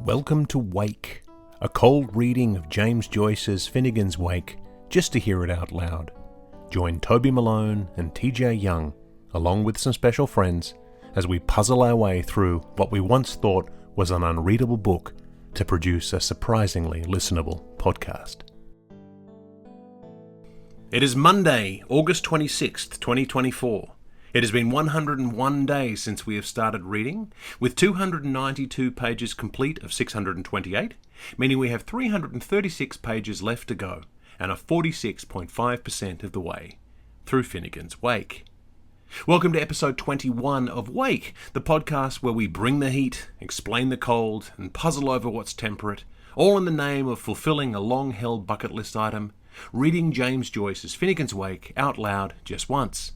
Welcome to Wake, a cold reading of James Joyce's Finnegans Wake, just to hear it out loud. Join Toby Malone and TJ Young, along with some special friends, as we puzzle our way through what we once thought was an unreadable book to produce a surprisingly listenable podcast. It is Monday, August 26th, 2024. It has been 101 days since we have started reading, with 292 pages complete of 628, meaning we have 336 pages left to go, and are 46.5% of the way through Finnegans Wake. Welcome to episode 21 of Wake, the podcast where we bring the heat, explain the cold, and puzzle over what's temperate, all in the name of fulfilling a long-held bucket list item, reading James Joyce's Finnegans Wake out loud just once.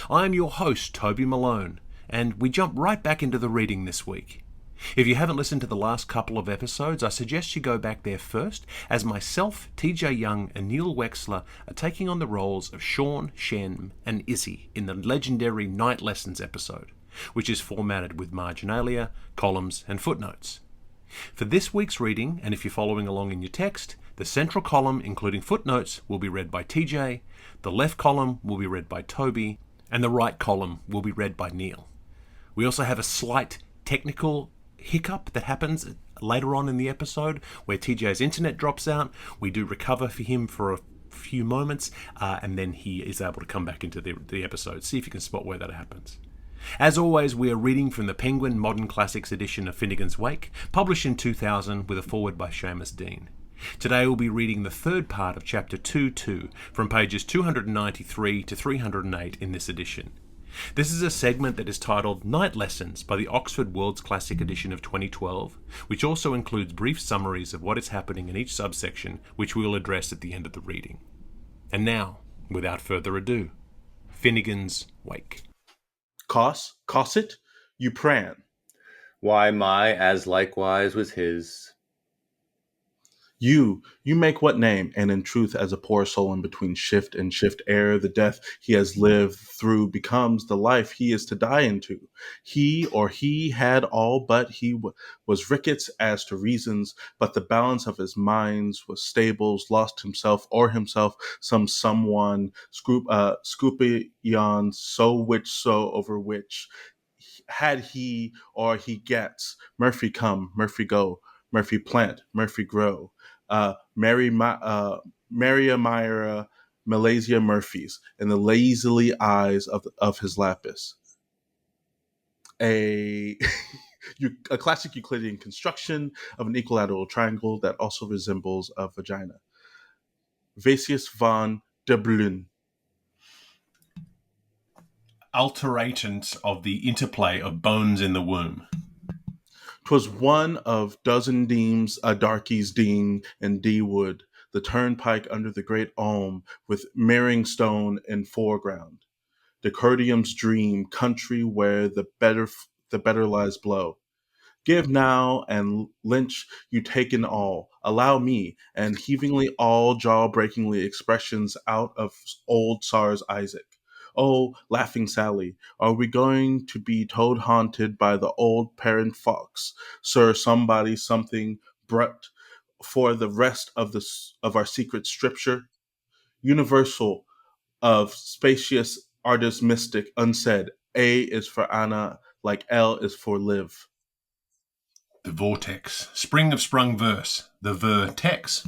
I am your host, Toby Malone, and we jump right back into the reading this week. If you haven't listened to the last couple of episodes, I suggest you go back there first, as myself, TJ Young, and Neil Wechsler are taking on the roles of Sean, Shem, and Izzy in the legendary Night Lessons episode, which is formatted with marginalia, columns, and footnotes. For this week's reading, and if you're following along in your text, the central column, including footnotes, will be read by TJ, the left column will be read by Toby, and the right column will be read by Neil. We also have a slight technical hiccup that happens later on in the episode where TJ's internet drops out. We do recover for him for a few moments, and then he is able to come back into the episode. See if you can spot where that happens. As always, we are reading from the Penguin Modern Classics edition of Finnegans Wake, published in 2000 with a foreword by Seamus Dean. Today we'll be reading the third part of Chapter 2.2 from pages 293 to 308 in this edition. This is a segment that is titled Night Lessons by the Oxford World's Classic edition of 2012, which also includes brief summaries of what is happening in each subsection, which we will address at the end of the reading. And now, without further ado, Finnegans Wake. Cosset, you pran. Why my as likewise was his. You make what name, and in truth as a poor soul in between shift and shift ere the death he has lived through becomes the life he is to die into. He had all, but he was rickets as to reasons, but the balance of his minds was stables, lost himself someone, scrupion, so over which had he or he gets, Murphy come, Murphy go, Murphy plant, Murphy grow. Maria Myra Malaysia Murphys in the lazily eyes of his lapis. A classic Euclidean construction of an equilateral triangle that also resembles a vagina. Vasius von der Blün. Alteratant of the interplay of bones in the womb. 'Twas one of dozen deems, a darkey's dean in D-wood, the turnpike under the great elm, with Merringstone in foreground. Decordium's dream, country where the better lies blow. Give now, and lynch you taken all. Allow me, and heavingly all jaw-breakingly expressions out of old Tsar's Isaac. Oh, laughing Sally, are we going to be toad-haunted by the old parent fox, Sir Somebody Something Brut, for the rest of our secret scripture? Universal of spacious artist mystic unsaid, A is for Anna, like L is for live. The vortex, spring of sprung verse, the vertex.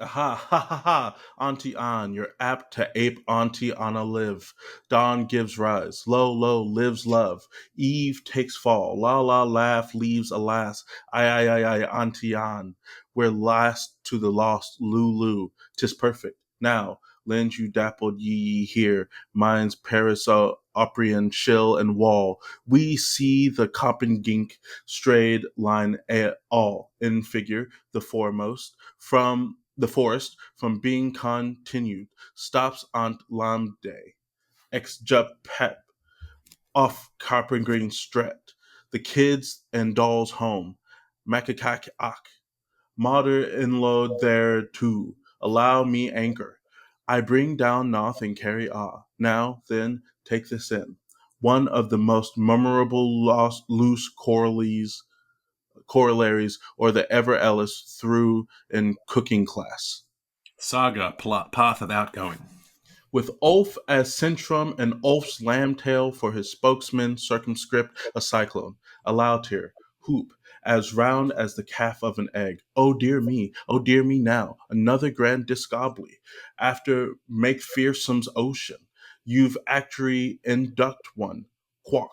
Aha, ha, ha, ha, Auntie Anne, you're apt to ape Auntie Anna live. Dawn gives rise, lo, lo, lives love. Eve takes fall, la, la, laugh, leaves, alas. I, Auntie Anne, we're last to the lost Lulu. 'Tis perfect. Now, lend you dappled ye here, mine's Operian shill and wall. We see the Coppengink strayed line all in figure, the foremost, from the forest from being continued, stops Aunt Lamde, ex pep off Carpentering Stret, the kids and dolls home, Macacak Mater inload there too, allow me anchor. I bring down Noth and carry Now, then, take this in. One of the most memorable loose corollaries or the ever Ellis through in cooking class. Saga, path of outgoing. With Ulf as centrum and Ulf's lambtail for his spokesman, circumscript, a cyclone, a Lautier, hoop, as round as the calf of an egg. Oh dear me now, another grand discobly. After make fearsome's ocean, you've actually induct one. Quack.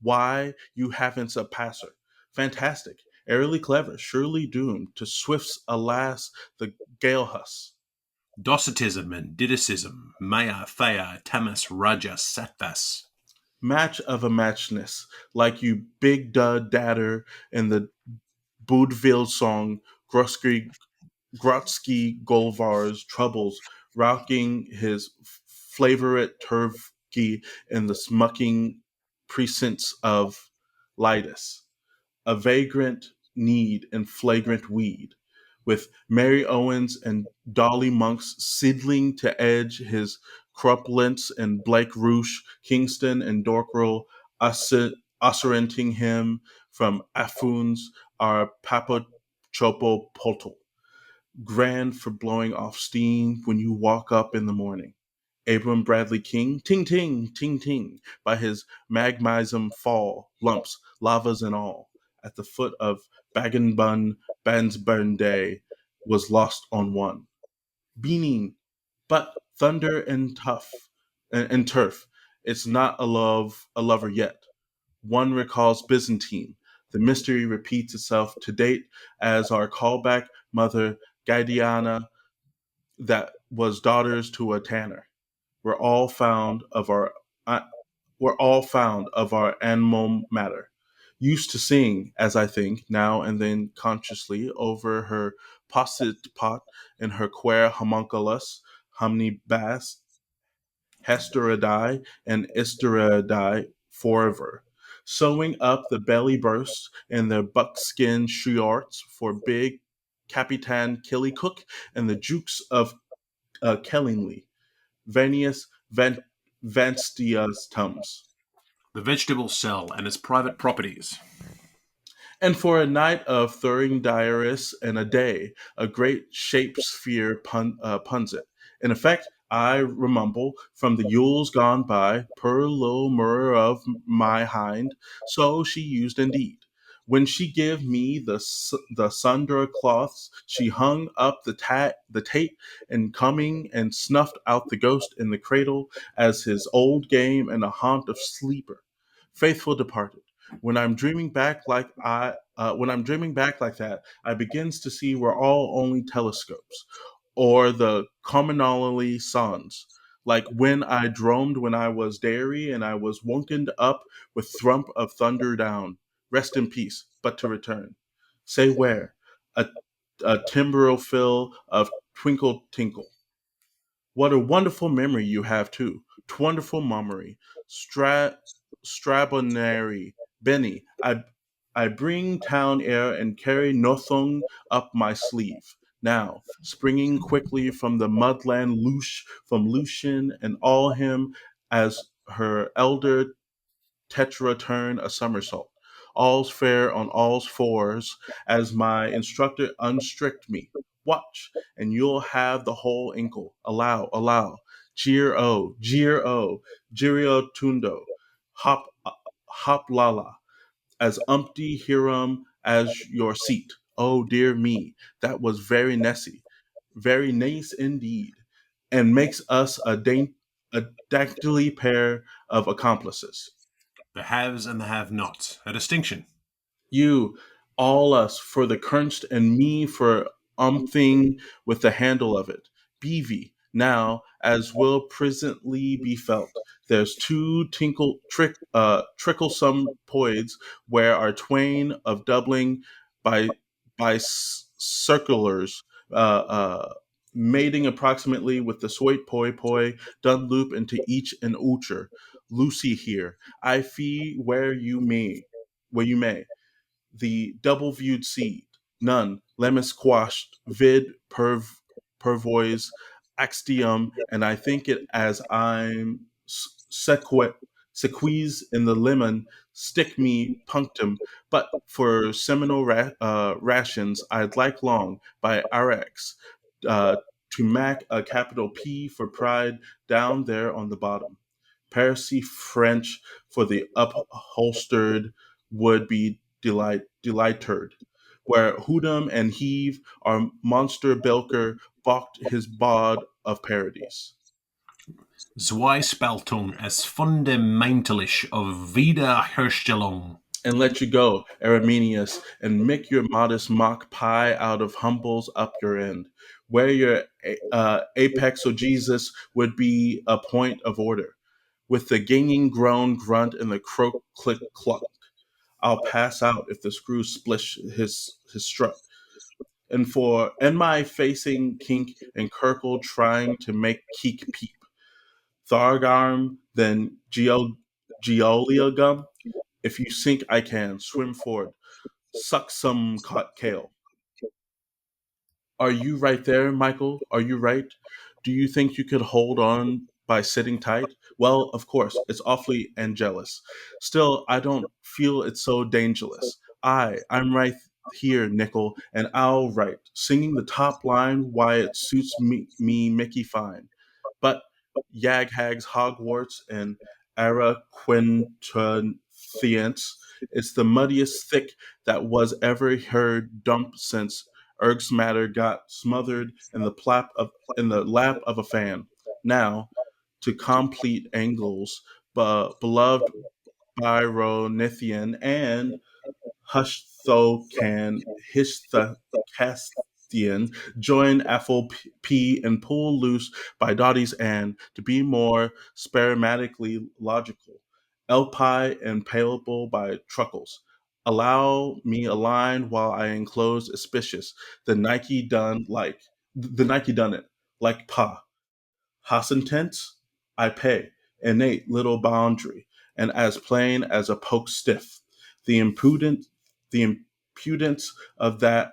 Why, you haven't a passer. Fantastic, airily clever, surely doomed to Swift's alas, the Galehus. Docetism and Didacism, Maya, Thea, Tamas, Raja, Sattvas. Match of a matchness, like you big dud dadder in the Boudeville song Grotsky Golvar's troubles, rocking his favorite turkey in the smucking precincts of Lytus. A vagrant need and flagrant weed, with Mary Owens and Dolly Monks sidling to edge his crupulence and Blake Roosh, Kingston and Dorkrell oscillating him from Afuns are Papachopo Potl, grand for blowing off steam when you walk up in the morning. Abram Bradley King, ting ting, ting ting, by his magmism fall, lumps, lavas and all, at the foot of Bagenbun Bansburn Day, was lost on one. Beaning, but thunder and tough and turf. It's not a lover yet. One recalls Byzantine. The mystery repeats itself to date as our callback mother, Gaidiana, that was daughters to a tanner were all found of our uh, were all found of our animal matter. Used to sing, as I think, now and then consciously over her posset pot and her queer homunculus, humny bass, hesteridae and isteridae forever. Sewing up the belly bursts in their buckskin shorts for big Capitan Killycook and the Jukes of Kellingly. Venius Vanstia's Tums. The vegetable cell and its private properties. And for a night of thurring diarist and a day, a great shape-sphere puns it. In effect, I remumble from the Yules gone by, per little murr of my hind, so she used indeed. When she give me the sunder cloths, she hung up the tate, and coming and snuffed out the ghost in the cradle as his old game and a haunt of sleeper. Faithful departed. When I'm dreaming back like that, I begins to see we're all only telescopes, or the commonly suns. Like when I dromed when I was dairy and I was woken up with thrump of thunder down. Rest in peace, but to return. Say where? A, a timbrel fill of twinkle tinkle. What a wonderful memory you have too. Wonderful mummery. Strabonary. Benny, I bring town air and carry Nothung up my sleeve. Now, springing quickly from the mudland from Lucian and all him as her elder Tetra turn a somersault. All's fair on all's fours, as my instructor unstrict me. Watch, and you'll have the whole inkle. Allow. Jeer o, Girio tundo, hop, hop lala, as umpty hiram as your seat. Oh dear me, that was very nice indeed, and makes us a daintily pair of accomplices. The haves and the have-nots. A distinction. You, all us, for the Kernst and me for umthing with the handle of it. BV, now, as will presently be felt, there's two tricklesome poids where are twain of doubling by circulars, uh, uh, mating approximately with the soit poi poi done loop into each an oucher. Lucy here, I fee where you may the double viewed seed, none, lemon squashed, vid pervois, axtium, and I think it as I'm sequet Sequeeze in the lemon, stick me punctum, but for Seminole rations, I'd like long by RX uh, to Mac a capital P for pride down there on the bottom. Parsi French for the upholstered would be delighted, where Hoodum and Heave, our monster bilker, balked his bod of parodies. Zwei Spaltung as fundamentalisch of Wiederherstellung. And let you go, Arminius, and make your modest mock pie out of humbles up your end, where your apex of Jesus would be a point of order. With the ganging groan grunt and the croak click cluck, I'll pass out if the screw splish his strut. And my facing kink and kirkle trying to make keek peep. Thargarm, then Geolia gum. If you sink, I can swim forward. Suck some kale. Are you right there, Michael? Are you right? Do you think you could hold on by sitting tight? Well, of course, it's awfully angelus. Still, I don't feel it's so dangerous. I'm right here, Nickel, and I'll write, singing the top line why it suits me Mickey fine. But Yag Hags, Hogwarts, and Ara Quintanthience, it's the muddiest thick that was ever heard dump since Erg's matter got smothered in in the lap of a fan. Now, to complete angles, beloved Byronithian and Hushthocan Histhacastian join Aphel P and pull loose by Dottie's and to be more sparamadically logical. Elpi and Paleable by Truckles. Allow me a line while I enclose auspicious. The Nike done it like pa. Hasentence, I pay. Innate little boundary, and as plain as a poke stiff. The impudent, the impudence of that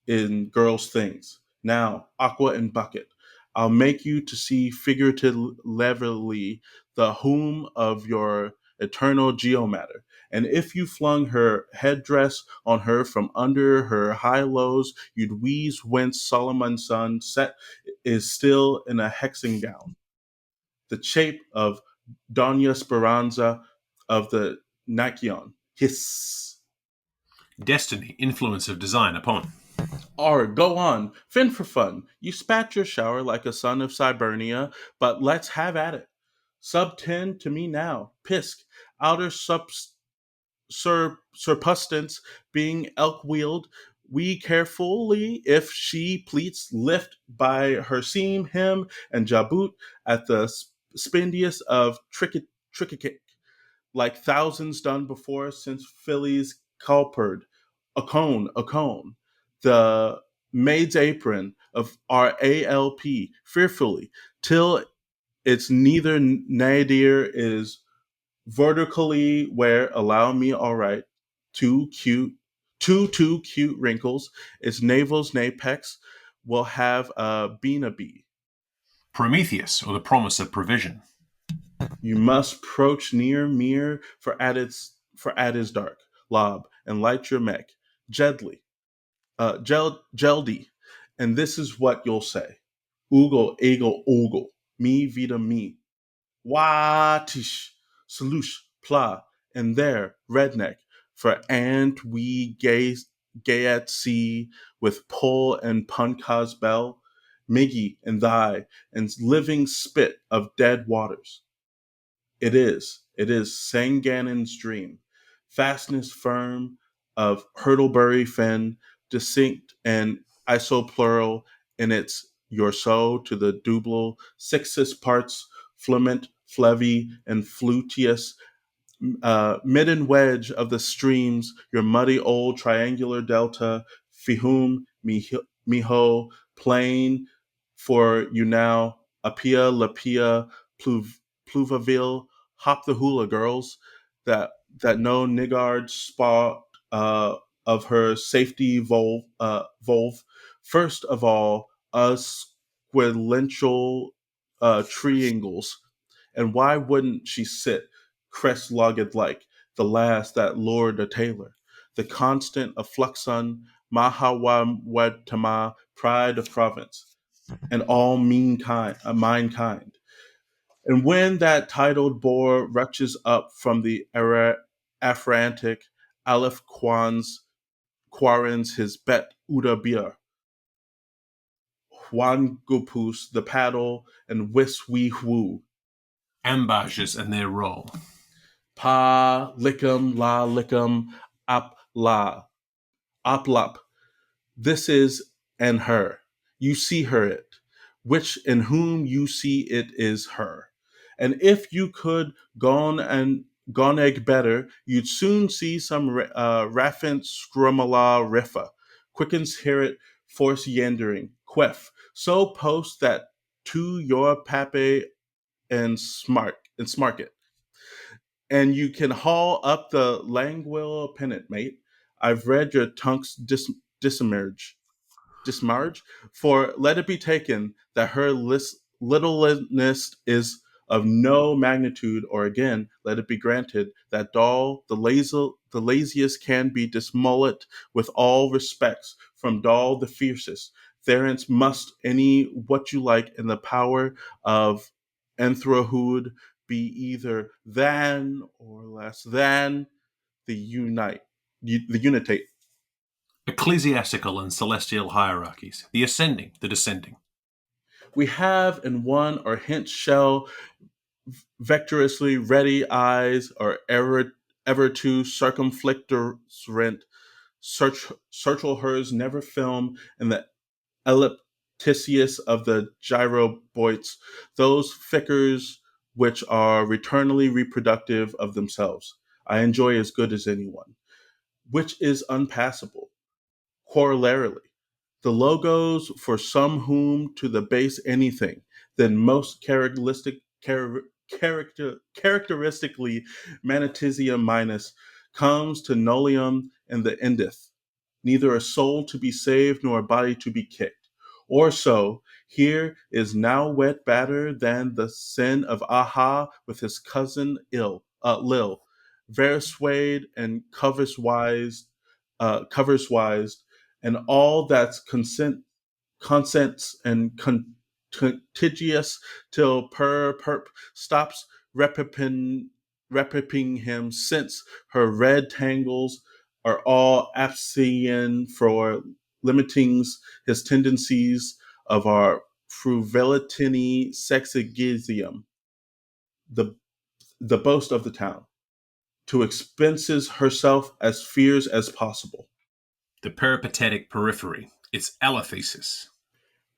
in girls' things. Now, aqua and bucket. I'll make you to see figuratively the whom of your eternal geomatter. And if you flung her headdress on her from under her high lows, you'd wheeze whence Solomon's son set is still in a hexing gown. The shape of Dona Speranza of the Nicion. Hiss. Destiny, influence of design upon. Or go on, fin for fun. You spat your shower like a son of Sibernia, but let's have at it. Sub 10 to me now. Pisk. Outer surpustance being elk wheeled. We carefully, if she pleats, lift by her seam him and Jabut at the spendius of trickicate, like thousands done before since Philly's Culperd, a cone, the maid's apron of our ALP, fearfully, till its neither nadir is vertically where allow me all right, too cute, too cute wrinkles, its navel's apex will have a bean bee. Prometheus, or the promise of provision. You must approach near mere for at is dark, lob, and light your mech, Jedly, Geldy, and this is what you'll say. Oogle, eagle, oogle, me vita me. Watish, salush, pla, and there, redneck, for and we gay at sea with pull and punka's bell, Miggy and thy, and living spit of dead waters. It is Sanganon's dream. Fastness firm of Hurtlebury fen, distinct and isoplural in its your so to the double sixes parts, flument, flevy, and flutius, midden wedge of the streams, your muddy old triangular delta, fihum, miho, plain for you now, apia, lapia, pluvaville, hop the hula girls, that that no niggard spot of her safety volve. First of all, us squilential triangles, and why wouldn't she sit? crest-logged like, the last that Lord the Tailor, the constant of Fluxon, Mahawatama, pride of province, and all mankind. And when that titled boar rushes up from the Afrantic, Aleph Quarins his bet Uda beer, Juan Gupus the paddle, and Wis Wee Woo. Ambages and their role. Pa lickum, ap la, oplop. This is and her. You see her it, which in whom you see it is her. And if you could goneg better, you'd soon see some raffant scrumala riffa. Quickens hear it, force yandering, quef. So post that to your pape and smart it. And you can haul up the languil pennant, mate. I've read your tongue's dismarge, for let it be taken that her littleness is of no magnitude, or again, let it be granted that doll, the laziest can be dismullet with all respects from doll the fiercest. Therence must any what you like in the power of Anthrohood be either than or less than the unitate. Ecclesiastical and celestial hierarchies. The ascending, the descending. We have in one or hint shell vectorously ready eyes or ever to circumflictorent searchal hers never film in the ellipticius of the gyroboids, those fickers which are returnally reproductive of themselves. I enjoy as good as anyone, which is unpassable. Corollarily, the logos for some whom to the base anything, then most characteristically Manitisium minus comes to nolium in the endeth, neither a soul to be saved nor a body to be kicked. Or so, here is now wet badder than the sin of Aha with his cousin Lil, Verswade and covers wise, and all that's consents and contiguous till perp stops repiping him, since her red tangles are all apsian for limitings his tendencies of our fruvilitiny sexagizium, the the boast of the town, to expenses herself as fierce as possible. The peripatetic periphery. Its alethesis.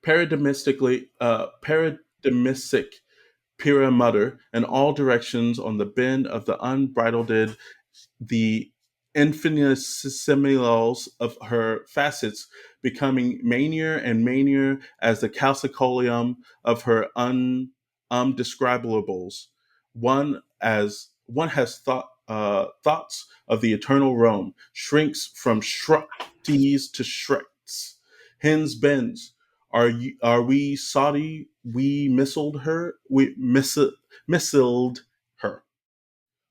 Paradigmistic pyramidder in all directions on the bend of the unbridled, the infinitesimals of her facets becoming manier and manier as the calcicolium of her undescribables. One has thoughts of the eternal Rome, shrinks from shructies to shreks. Hens bends. Are we Saudi? We missiled her. We missiled her.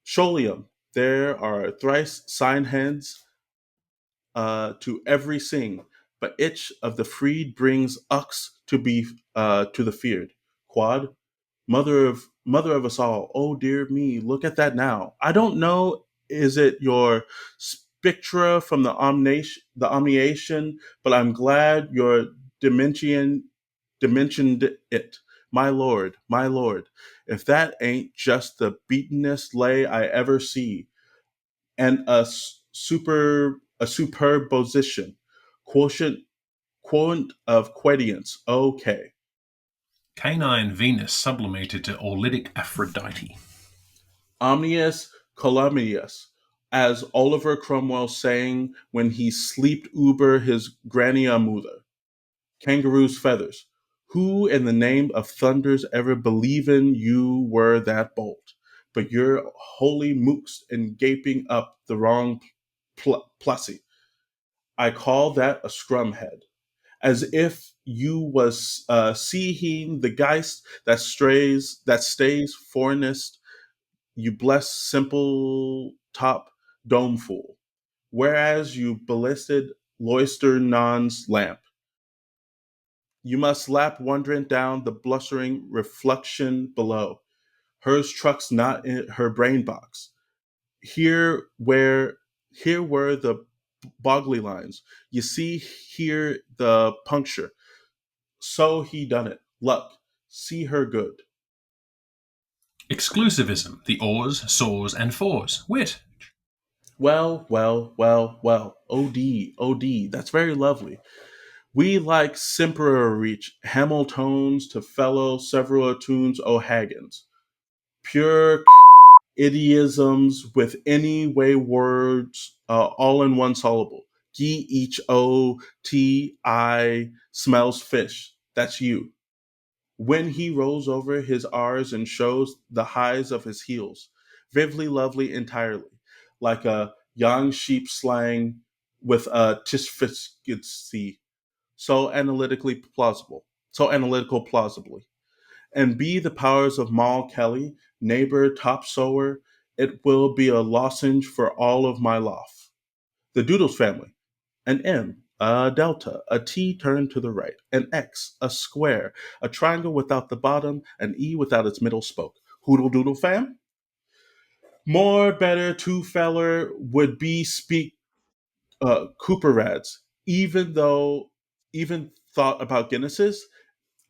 Scholium. There are thrice sign heads to every sing, but each of the freed brings ux to be to the feared. Quad. Mother of us all. Oh dear me, look at that now. I don't know. Is it your spectra from the omniation? But I'm glad your dimensioned it. My lord, if that ain't just the beatenest lay I ever see, and a superb position, quotient of quedience. Okay. Canine Venus sublimated to Olytic Aphrodite. Omnius calumnius, as Oliver Cromwell sang when he sleeped uber his grania mother. Kangaroo's feathers. Who in the name of thunders ever believin' you were that bolt? But you're wholly mooxed and gaping up the wrong plussy. I call that a scrum head. As if you was seeing the geist that stays foreignest you bless simple top domeful, whereas you ballisted loister non's lamp. You must lap wondering down the blustering reflection below. Hers trucks not in her brain box. Here where here were the boggly lines. You see here the puncture. So he done it. Luck. See her good. Exclusivism, the ors, saws, and fors. Wit. Well, well, well, well. OD, OD. That's very lovely. We like Simperer reach Hamiltones to fellow several tunes O'Hagans. Pure idioms with any way words all in one syllable. G-H-O-T-I smells fish. That's you. When he rolls over his R's and shows the highs of his heels. Vividly lovely entirely. Like a young sheep slang with a tishfisky. So analytically plausible. So analytical plausibly. And be the powers of Maul Kelly, neighbor, top sower, it will be a lozenge for all of my loft. The Doodles family, an M, a delta, a T turned to the right, an X, a square, a triangle without the bottom, an E without its middle spoke. Hoodle Doodle fam? More better two feller would be speak Cooper Rads, even thought about Guinnesses,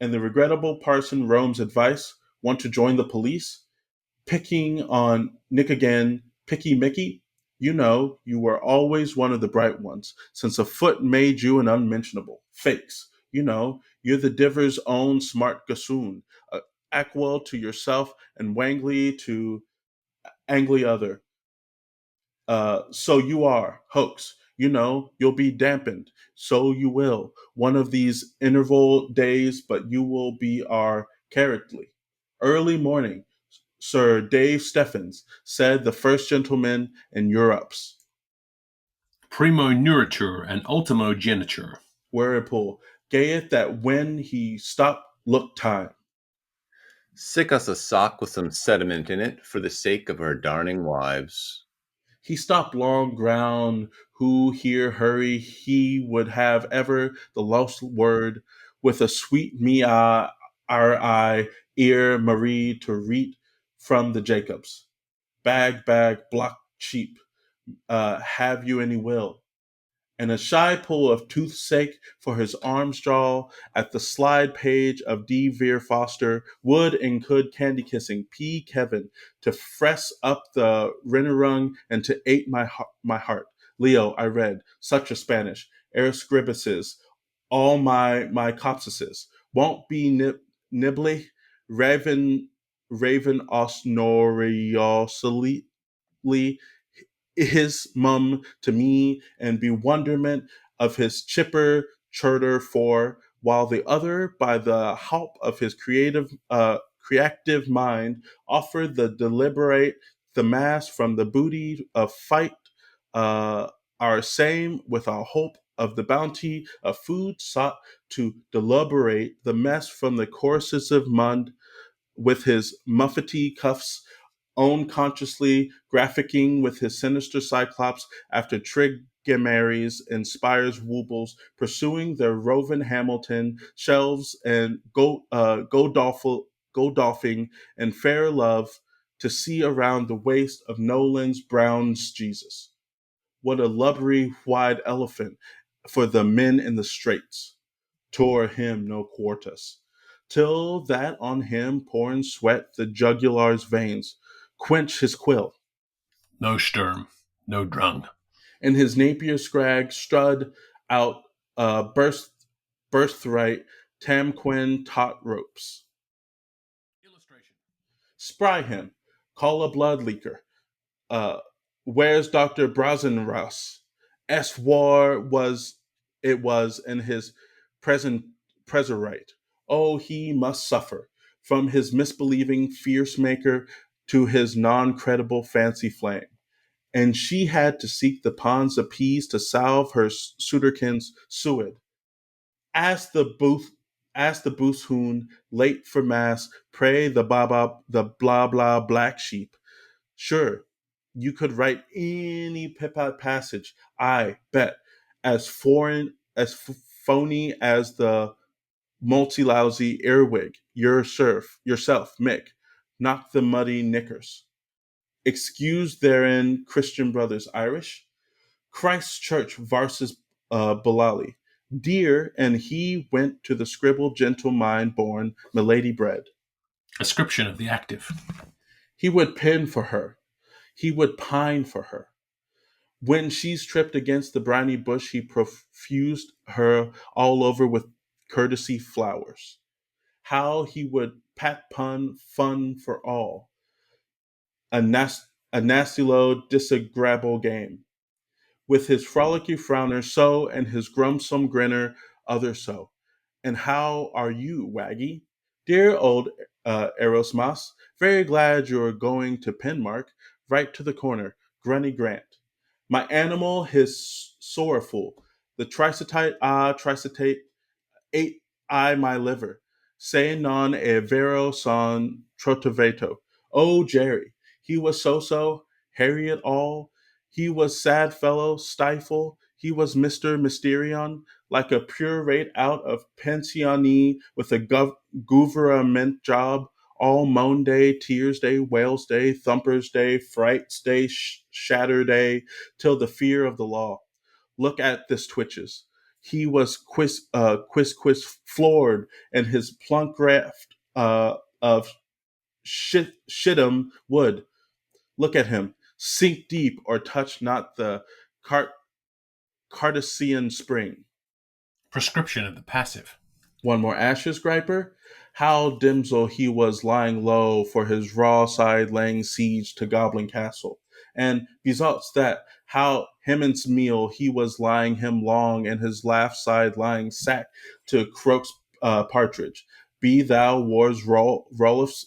and the regrettable Parson Rome's advice, want to join the police? Picking on Nick again, Picky Mickey? You know, you were always one of the bright ones, since a foot made you an unmentionable. Fakes. You know, you're the diver's own smart gossoon. Ackwell to yourself and Wangley to Angly other. So you are, hoax. You know, you'll be dampened. So you will. One of these interval days, but you will be our characterly. Early morning, Sir Dave Steffens said the first gentleman in Europe's. Primo nurature and ultimo geniture. Whirlpool gayeth that when he stopped, looked time. Sick us a sock with some sediment in it for the sake of our darning wives. He stopped long ground, who here hurry, he would have ever the lost word, with a sweet me our eye, ear Marie to read from the Jacobs. Bag, block cheap, have you any will? And a shy pull of toothsake for his arms draw at the slide page of D. Veer Foster, would and could candy kissing P. Kevin to fress up the Rennerung and to ate my heart. Leo, I read, such a Spanish, Eriscribices, all my copsises. Won't be nibbly, raven osnoriosely his mum to me and bewilderment of his chipper churter for, while the other, by the help of his creative mind, offered the deliberate the mass from the booty of fight, uh, our same with our hope of the bounty of food sought to deliberate the mess from the courses of mud with his muffety cuffs own consciously graphicking with his sinister cyclops after Trigomaries inspires woobles, pursuing their roving Hamilton, shelves and Godolphing and fair love to see around the waist of Nolan's Brown's Jesus. What a lubbery wide elephant for the men in the straits. Tore him no quartus. Till that on him pouring sweat the jugular's veins, quench his quill, No sturm, no drung. and his Napier scrag strud out birthright Tamquin taut ropes. Illustration. Spry him, call a blood leaker. Uh, where's Dr. Brazenross? S. War was in his present preserite. Oh, he must suffer from his misbelieving fierce maker to his non-credible fancy flame. And she had to seek the ponds of peas to salve her suitorkin's suid. Ask the booth Ask the boothhoon late for mass, pray the baba the blah blah black sheep Sure, you could write any pip-out passage, I bet, as foreign, as phony as the multi-lousy earwig, yourself, Mick, knock the muddy knickers. Excuse therein Christian brothers Irish, Christ Church versus Ballali. Dear, and he went to the scribble gentle mind born milady bred. Ascription of the active. He would pin for her, he would pine for her. When she's tripped against the briny bush, he profused her all over with courtesy flowers. How he would pat pun fun for all. A nasty low disagreeable game. With his frolicky frowner so, and his grumsome grinner other so. And how are you, Waggy? Dear old Erosmas, very glad you're going to Penmark, right to the corner, Grunny Grant. My animal, his sorrowful, the tricytate, ate I my liver, se non e vero son trovato. Oh, Jerry, he was so, Harriet all, he was sad fellow, stifle, he was Mr. Mysterion, like a pure rate out of pensionnee with a gouvernement job, all moan day, tears day, wails day, thumpers day, frights day, shatter day, till the fear of the law. Look at this twitches. He was quiz floored, and his plunk raft of shittum wood. Look at him, sink deep or touch not the cart- Cartesian spring. Prescription of the passive. One more ashes, Griper? How dimsel he was lying low for his raw side laying siege to Goblin Castle. And besots that, how Hemans meal he was lying him long, and his laugh side lying sack to Croak's partridge. Be thou wars Rolf's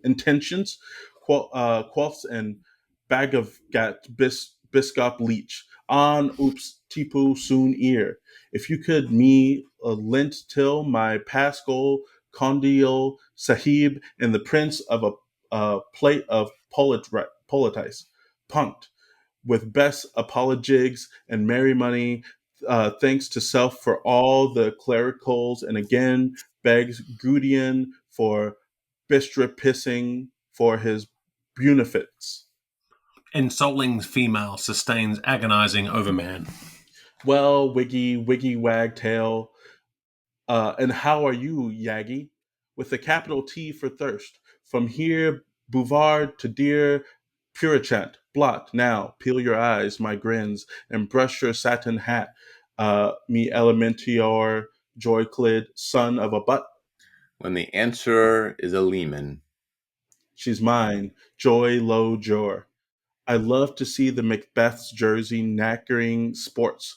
intentions, quoths and bag of gat biscop leech. On oops tipu soon ear if you could me lent till my Pascal Condial Sahib and the prince of a plate of politice, punked with best apologies and merry money, thanks to self for all the clericals, and again begs Gudian for bistra pissing for his benefits. Ensoling female sustains agonizing overman. Well, wiggy wagtail. And how are you, Yaggy? With a capital T for thirst. From here, Bouvard to dear Purichant. Blot, now, peel your eyes, my grins, and brush your satin hat, me elementior joyclid, son of a butt. When the answerer is a leman. She's mine, joy low jor. I love to see the Macbeth's jersey knackering sports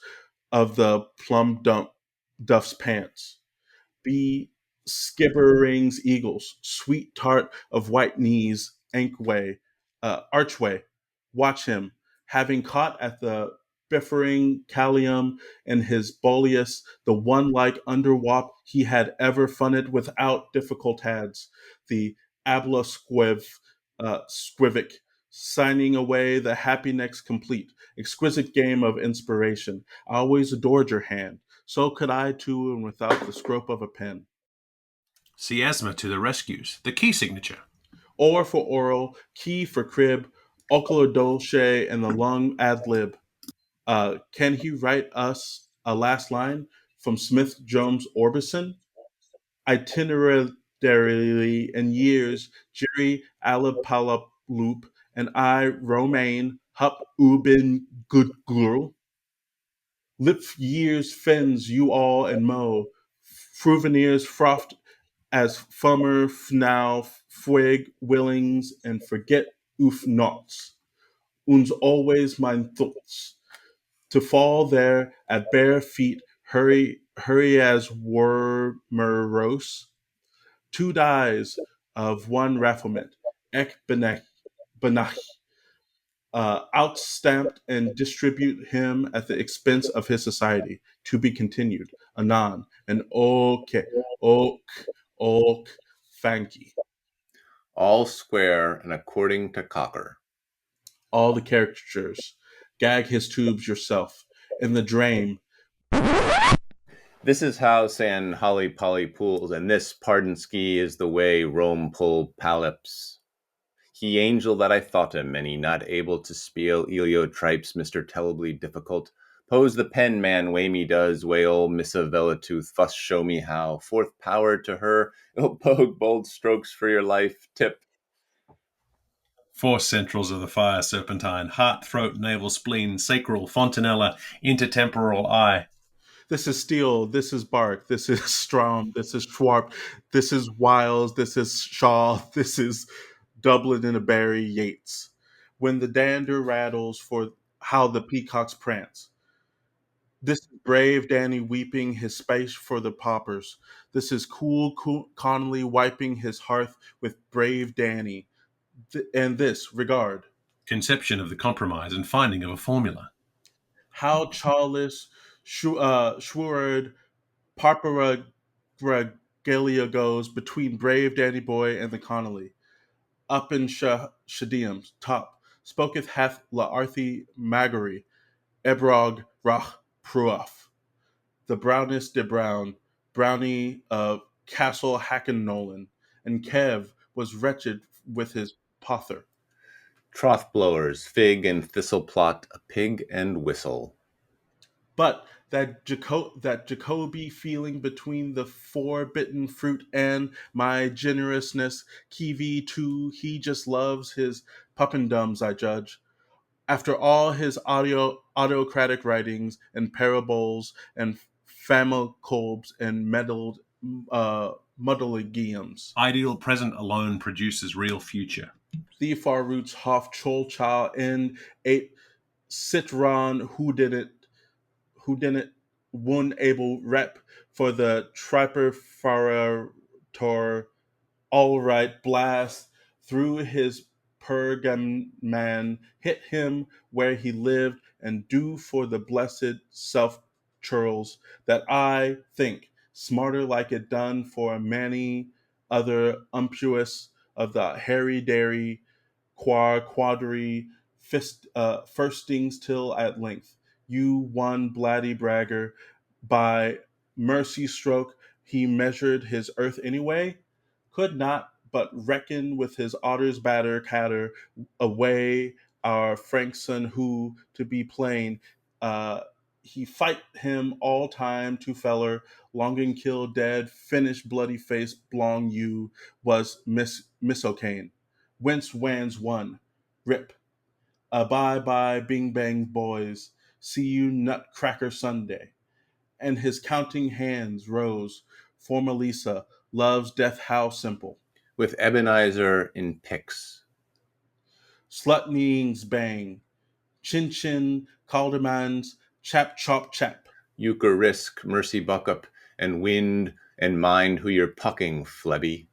of the plum duff's pants. Be skibberings eagles, sweet tart of white knees, archway. Watch him, having caught at the biffering callium in his Boleus, the one like underwop he had ever funned without difficult hads, the squivic, signing away the happy next complete, exquisite game of inspiration. I always adored your hand. So could I too, and without the stroke of a pen. Chiasma to the rescues. The key signature. Or for oral, key for crib, ocular dolce, and the lung ad lib. Can he write us a last line from Smith Jones Orbison? Itinerarily in years, Jerry Alapalap Loop, and I, Romaine, Hup Ubin Good Girl. Lip years fens you all and mo, Fruveniers frothed as Fummer, Fnau, Fueg, Willings, and Forget Uf Knots. Uns always mein thoughts. To fall there at bare feet, hurry as wormeros. Two dies of one rafflement. Ek benach. Outstamped and distribute him at the expense of his society. To be continued. Anon. And ok, thank ye. all square and according to Cocker. All the caricatures. Gag his tubes yourself. In the dream, This is how San Holly Polly pools, and this pardon ski is the way Rome pull palips. He angel that I thought him, and he not able to spiel Eliotripes, Mr. Tellably difficult. Pose the pen man way me does, way ol' Missa Velatooth, fuss show me how. Fourth power to her, pogue bold strokes for your life, tip. Four centrals of the fire serpentine: heart, throat, navel, spleen, sacral, fontanella, intertemporal eye. this is Steele, this is Bark, this is Strom, this is Schwarp, this is Wiles, this is Shaw, this is Dublin in a Barry Yates. When the dander rattles for how the peacocks prance. This is brave Danny weeping his space for the paupers. This is cool Connolly wiping his hearth with brave Danny. And this, regard. Conception of the compromise and finding of a formula. How Charles Schwerd Parparagelia goes between brave Danny Boy and the Connolly. Up in Shadiam's top, spoketh hath La Arthi Magari, Ebrog Rach Pruaf, the brownest de brown, brownie of Castle Hacken Nolan, and Kev was wretched with his pother. Troth blowers, fig and thistle plot, a pig and whistle. But that Jacoby feeling between the forbidden fruit and my generousness, Kiwi too, he just loves his puppendums, I judge. After all his autocratic writings and parables and famicobes and muddlegiums. Ideal present alone produces real future. The far roots Hoff Cholchow and eight Citron who didn't one able rep for the Triper Farator all right blast through his pergaman, hit him where he lived, and do for the blessed self churls that I think smarter like it done for many other umptuous of the hairy dairy quadri firstings till at length you one bladdy bragger by mercy stroke he measured his earth anyway could not but reckon with his otter's batter catter away our Frankson, who, to be plain, uh, he fight him all time to feller, longing kill dead, finish bloody face, blong you, was Miss O'Kane. Whence wans one, rip. Bye bye, bing bang boys, see you Nutcracker Sunday. And his counting hands rose, for Melissa loves death how simple. With Ebenezer in picks. Slutnings bang, chin chin, caldermans, chap chop chap. Eucharisk, mercy buckup, and wind, and mind who you're pucking, flebby.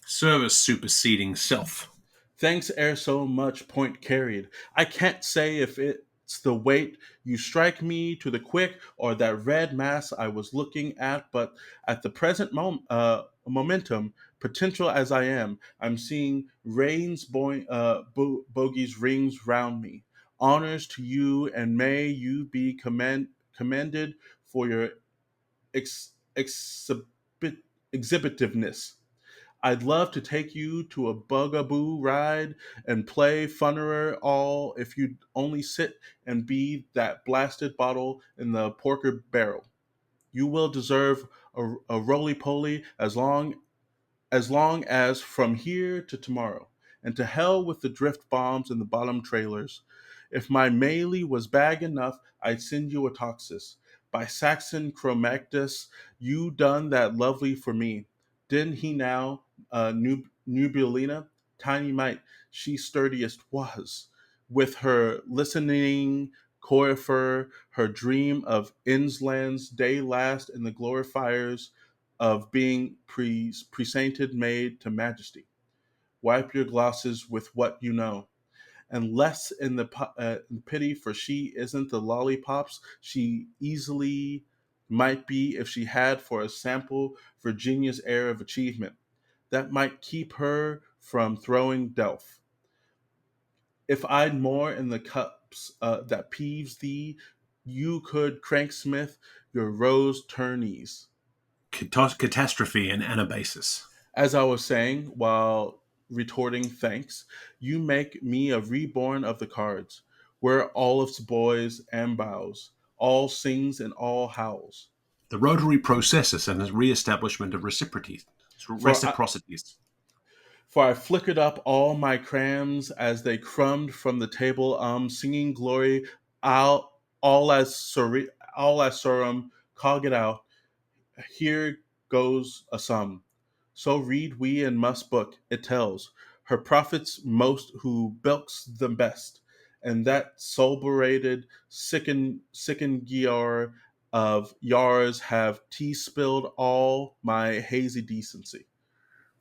Service superseding self. Thanks ere so much point carried. I can't say if it's the weight you strike me to the quick or that red mass I was looking at, but at the present momentum, potential as I am, I'm seeing rains bogies rings round me. Honors to you, and may you be commended for your exhibitiveness. I'd love to take you to a bugaboo ride and play funnerer all if you'd only sit and be that blasted bottle in the porker barrel. You will deserve a roly poly as from here to tomorrow. And to hell with the drift bombs and the bottom trailers. If my Melee was bag enough, I'd send you a Toxis. By Saxon Chromactus, you done that lovely for me. Didn't he now, Nubulina? Tiny mite, she sturdiest was. With her listening coifer, her dream of Insland's day last in the glorifiers of being presented made to majesty. Wipe your glosses with what you know, and less in the pity, for she isn't the lollipops she easily might be if she had for a sample Virginia's air of achievement. That might keep her from throwing delf. If I'd more in the cups that peeves thee, you could cranksmith your rose turnies. Catastrophe and Anabasis. As I was saying, while retorting thanks, you make me a reborn of the cards, where all its boys and bows, all sings and all howls. The rotary processus and the re-establishment of For I, reciprocities. for I flickered up all my crams as they crumbed from the table, singing glory, all as surum, cog it out. Here goes a sum. So read we in Must book, it tells. Her prophets most who bilks them best, and that soul-berated sicken giar of yars have tea spilled all my hazy decency.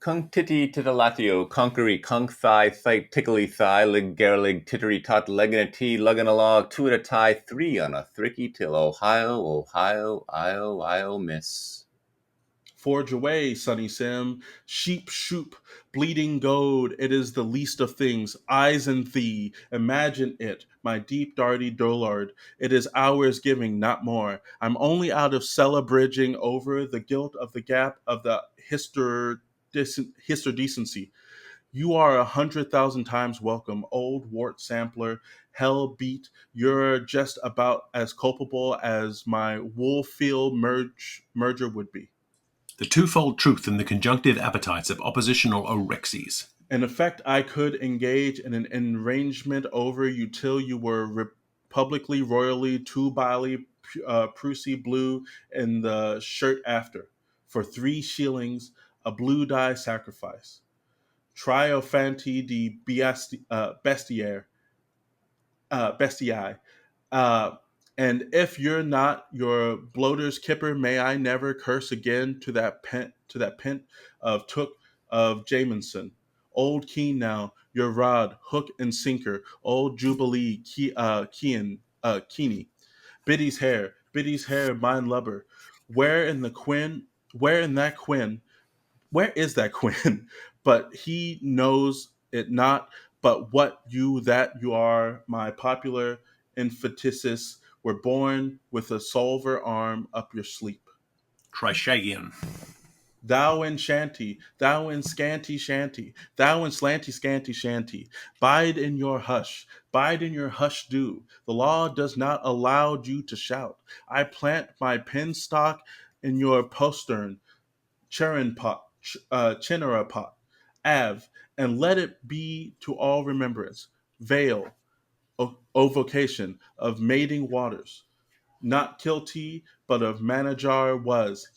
Kunk titty titilatio, conquery, conk thigh, tickly thigh, lig gerlig, tittery tot, leggin a tea, luggin a log, two at a tie, three on a thricky till Ohio, Ohio, Io, miss. Forge away, Sonny Sim, sheep shoop, bleeding goad, it is the least of things, eyes in thee, imagine it, my deep darty dolard, it is hours giving, not more. I'm only out of cellar bridging over the guilt of the gap of the histodecency. You are 100,000 times welcome, old wart sampler, hell beat, you're just about as culpable as my Woolfield merger would be. The twofold truth in the conjunctive appetites of oppositional orexes. In effect, I could engage in an arrangement over you till you were publicly, royally, two bily, Prusy blue in the shirt after, for 3 shillings, a blue dye sacrifice. Triophanti de bestii. Uh, and if you're not your bloater's kipper, may I never curse again to that pint of took of Jamison. Old Keen now, your rod, hook and sinker, old Jubilee Keeny. Biddy's hair, mine lubber. Where in the Quinn where in that Quinn where is that Quinn? But he knows it not, but what you that you are, my popular infanticis, were born with a solver arm up your sleep. Trishagion. Thou in shanty, thou in scanty shanty, thou in slanty scanty shanty, bide in your hush do. The law does not allow you to shout. I plant my pen stock in your postern, Chinera pot, Av, and let it be to all remembrance, veil, o vocation of mating waters, not kilty, but of manager was,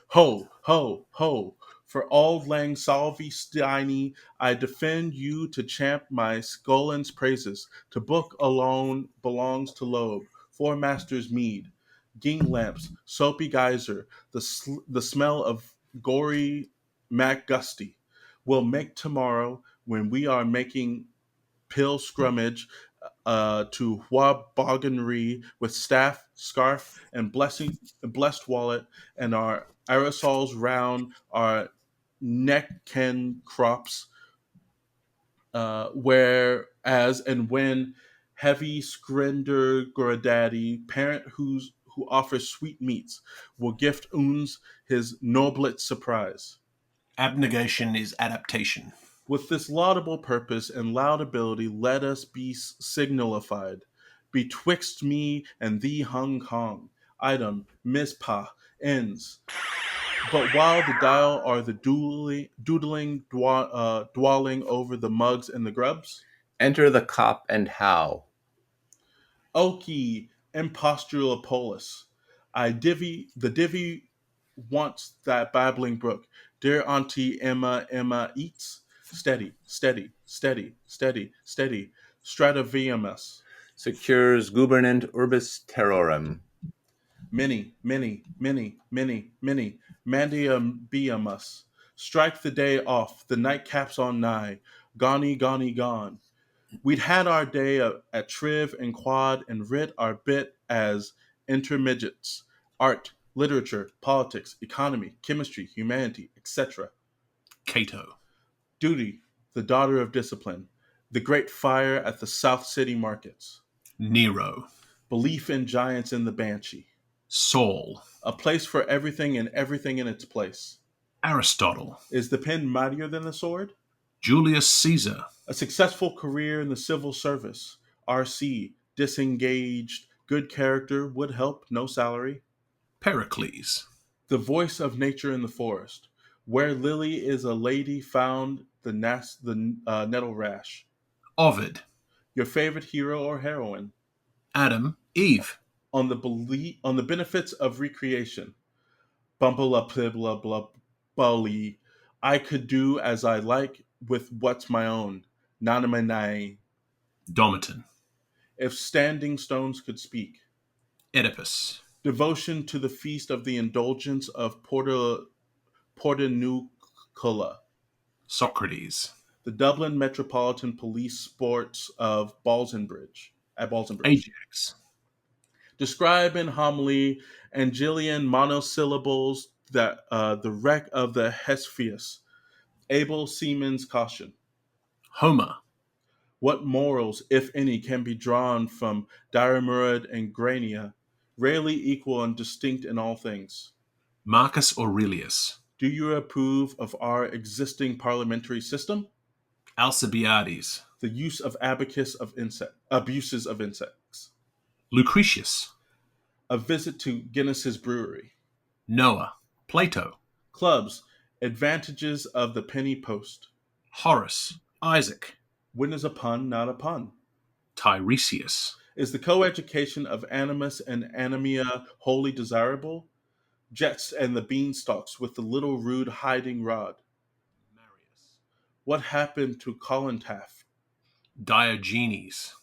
ho, for auld lang Salvi Steiny, I defend you to champ my Scolan's praises, to book alone belongs to Loeb, four masters mead, ging lamps, soapy geyser, the smell of gory Mac Gusty, will make tomorrow, when we are making pill scrummage, to Wabogganry with staff, scarf, and blessed wallet, and our aerosols round our neck ken crops, whereas and when heavy scrinder daddy parent who offers sweet meats will gift uns his noblet surprise. Abnegation is adaptation. With this laudable purpose and loud ability, let us be signalified. Betwixt me and thee, Hong Kong. Item, Mizpah, ends. But while the dial are the doodling, dwelling over the mugs and the grubs, Enter the cop and how. Oki, impostulopolis. The divvy wants that babbling brook. Dear Auntie Emma eats. Steady, steady, steady, steady, steady. Strataviamus. Secures gubernant urbis terrorem. Many, many, many, many, many. Mandium biamus. Strike the day off. The nightcap's on nigh. Gone. We'd had our day at Triv and Quad and writ our bit as intermediates. Art, literature, politics, economy, chemistry, humanity, etc. Cato. Duty, the daughter of discipline. The great fire at the South City markets. Nero. Belief in giants in the banshee. Saul. A place for everything and everything in its place. Aristotle. Is the pen mightier than the sword? Julius Caesar. A successful career in the civil service. RC, disengaged, good character, would help, no salary. Pericles. The voice of nature in the forest. Where lily is a lady found the nettle rash. Ovid. Your favorite hero or heroine. Adam. Eve. On the benefits of recreation. Bumbla plibla blah bully. I could do as I like with what's my own. Nanamanai. Domiton. If standing stones could speak. Oedipus. Devotion to the feast of the indulgence of Portinucula. Socrates. The Dublin Metropolitan Police sports of Balsenbridge at Balsenbridge. Ajax. Describe in homily and Gillian monosyllables that the wreck of the Hesperus. Able seaman's caution. Homer. What morals, if any, can be drawn from Diarmuid and Grania, rarely equal and distinct in all things? Marcus Aurelius. Do you approve of our existing parliamentary system? Alcibiades. The use of abuses of insects. Lucretius. A visit to Guinness's brewery. Noah. Plato. Clubs. Advantages of the penny post. Horace. Isaac. When is a pun not a pun? Tiresias. Is the coeducation of animus and anemia wholly desirable? Jets and the beanstalks with the little rude hiding rod. Marius. What happened to Colintaff? Diogenes.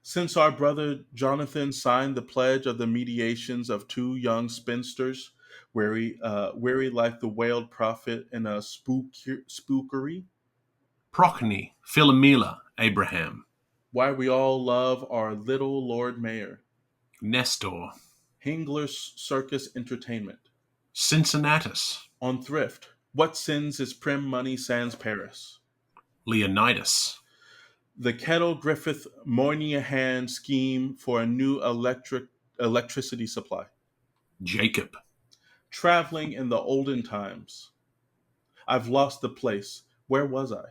Since our brother Jonathan signed the pledge of the mediations of two young spinsters, weary like the wailed prophet in a spookery, Procne. Philomela. Abraham. why we all love our little Lord Mayor, Nestor. Hingler's Circus Entertainment, Cincinnatus. on thrift, what sins is prim money sans Paris, Leonidas. the Kettle Griffith Moynihan scheme for a new electricity supply, Jacob. traveling in the olden times. I've lost the place. Where was I?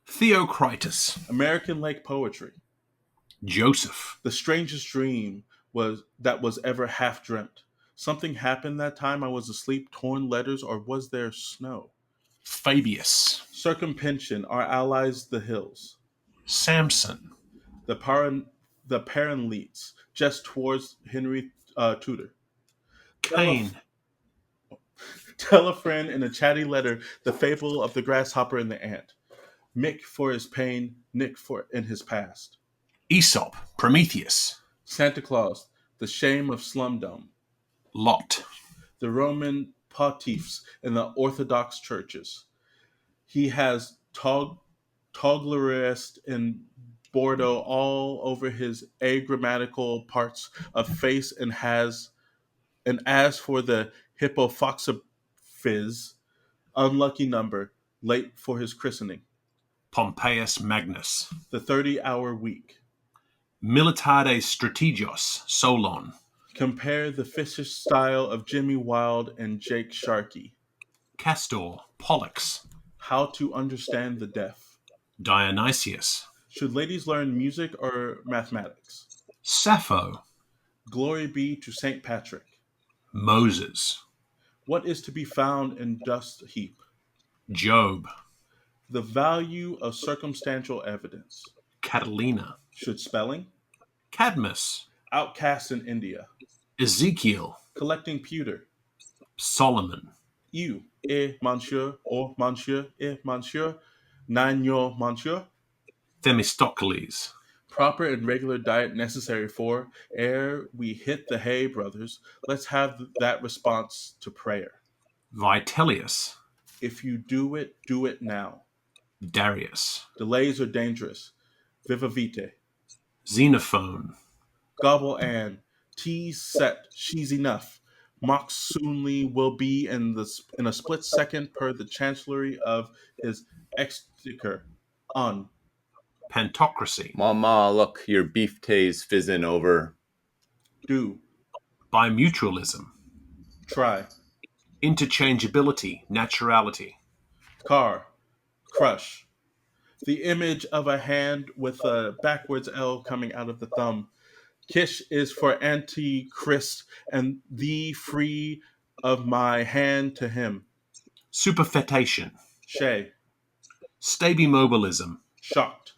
Theocritus. American Lake poetry. Joseph. The strangest dream was ever half dreamt. Something happened that time I was asleep, torn letters, or was there snow? Fabius. Circumpension, our allies the hills. Samson. The Paranleets, just towards Henry Tudor. Cain. Tell a friend in a chatty letter the fable of the grasshopper and the ant. Mick for his pain, Nick for in his past. Aesop. Prometheus. Santa Claus, the shame of slumdom. Lot. The Roman pontiffs in the Orthodox churches. He has Toglerist in Bordeaux all over his agrammatical parts of face and as for the Hippophoxophiz, unlucky number, late for his christening. Pompeius Magnus. The 30-hour week. Militare Strategios. Solon. Compare the fishish style of Jimmy Wild and Jake Sharkey. Castor. Pollux. How to understand the deaf. Dionysius. Should ladies learn music or mathematics? Sappho. Glory be to St. Patrick. Moses. What is to be found in dust heap? Job. The value of circumstantial evidence. Catalina. Should spelling? Cadmus. Outcast in India. Ezekiel. Collecting pewter. Solomon. You, monsieur, or monsieur, monsieur, nagno, monsieur. Themistocles. Proper and regular diet necessary for, ere we hit the hay, brothers, let's have that response to prayer. Vitellius. If you do it now. Darius. Delays are dangerous. Viva vite. Xenophon. Gobble Ann. Tea's set. She's enough. Mock soonly will be in a split second per the chancellery of his exchequer. On. Pantocracy. Mama, look, your beef tay's fizzing over. Do. Bimutualism. Try. Interchangeability. Naturality. Car. Crush. The image of a hand with a backwards L coming out of the thumb. Kish is for antichrist and thee free of my hand to him. Superfetation. Shay. Stabimobilism. Shocked.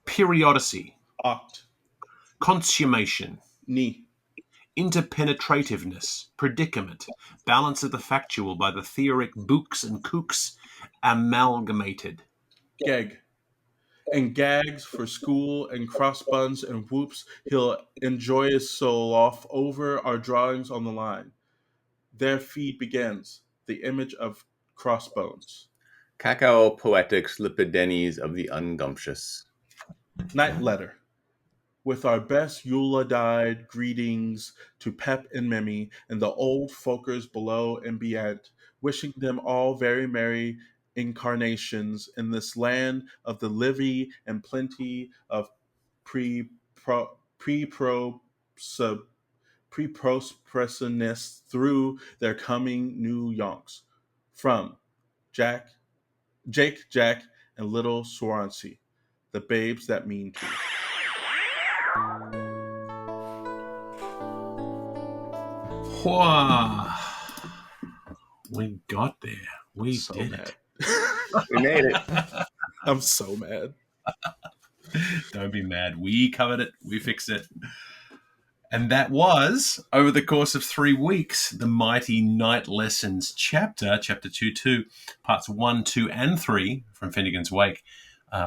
Periodicity. Oct. Consummation. Ni. Interpenetrativeness. Predicament. Balance of the factual by the theoric books and kooks amalgamated. Geg. And gags for school and crossbuns and whoops, he'll enjoy his soul off over our drawings on the line. Their feed begins, the image of crossbones. Cacao poetics lipidenes of the ungumptious. Night letter. With our best Yuletide greetings to Pep and Mimi and the old folkers below and beyond, wishing them all very merry incarnations in this land of the livy and plenty of pre pro sub pre-prosperousness through their coming new yonks. From Jack, Jake, Jack, and Little Swansea, the babes that mean to. Whoa. We got there. We So did mad. We made it. I'm so mad. it. Don't be mad. We covered it. We fixed it. And that was, over the course of 3 weeks, the Mighty Night Lessons chapter 2, parts 1, 2, and 3 from Finnegans Wake,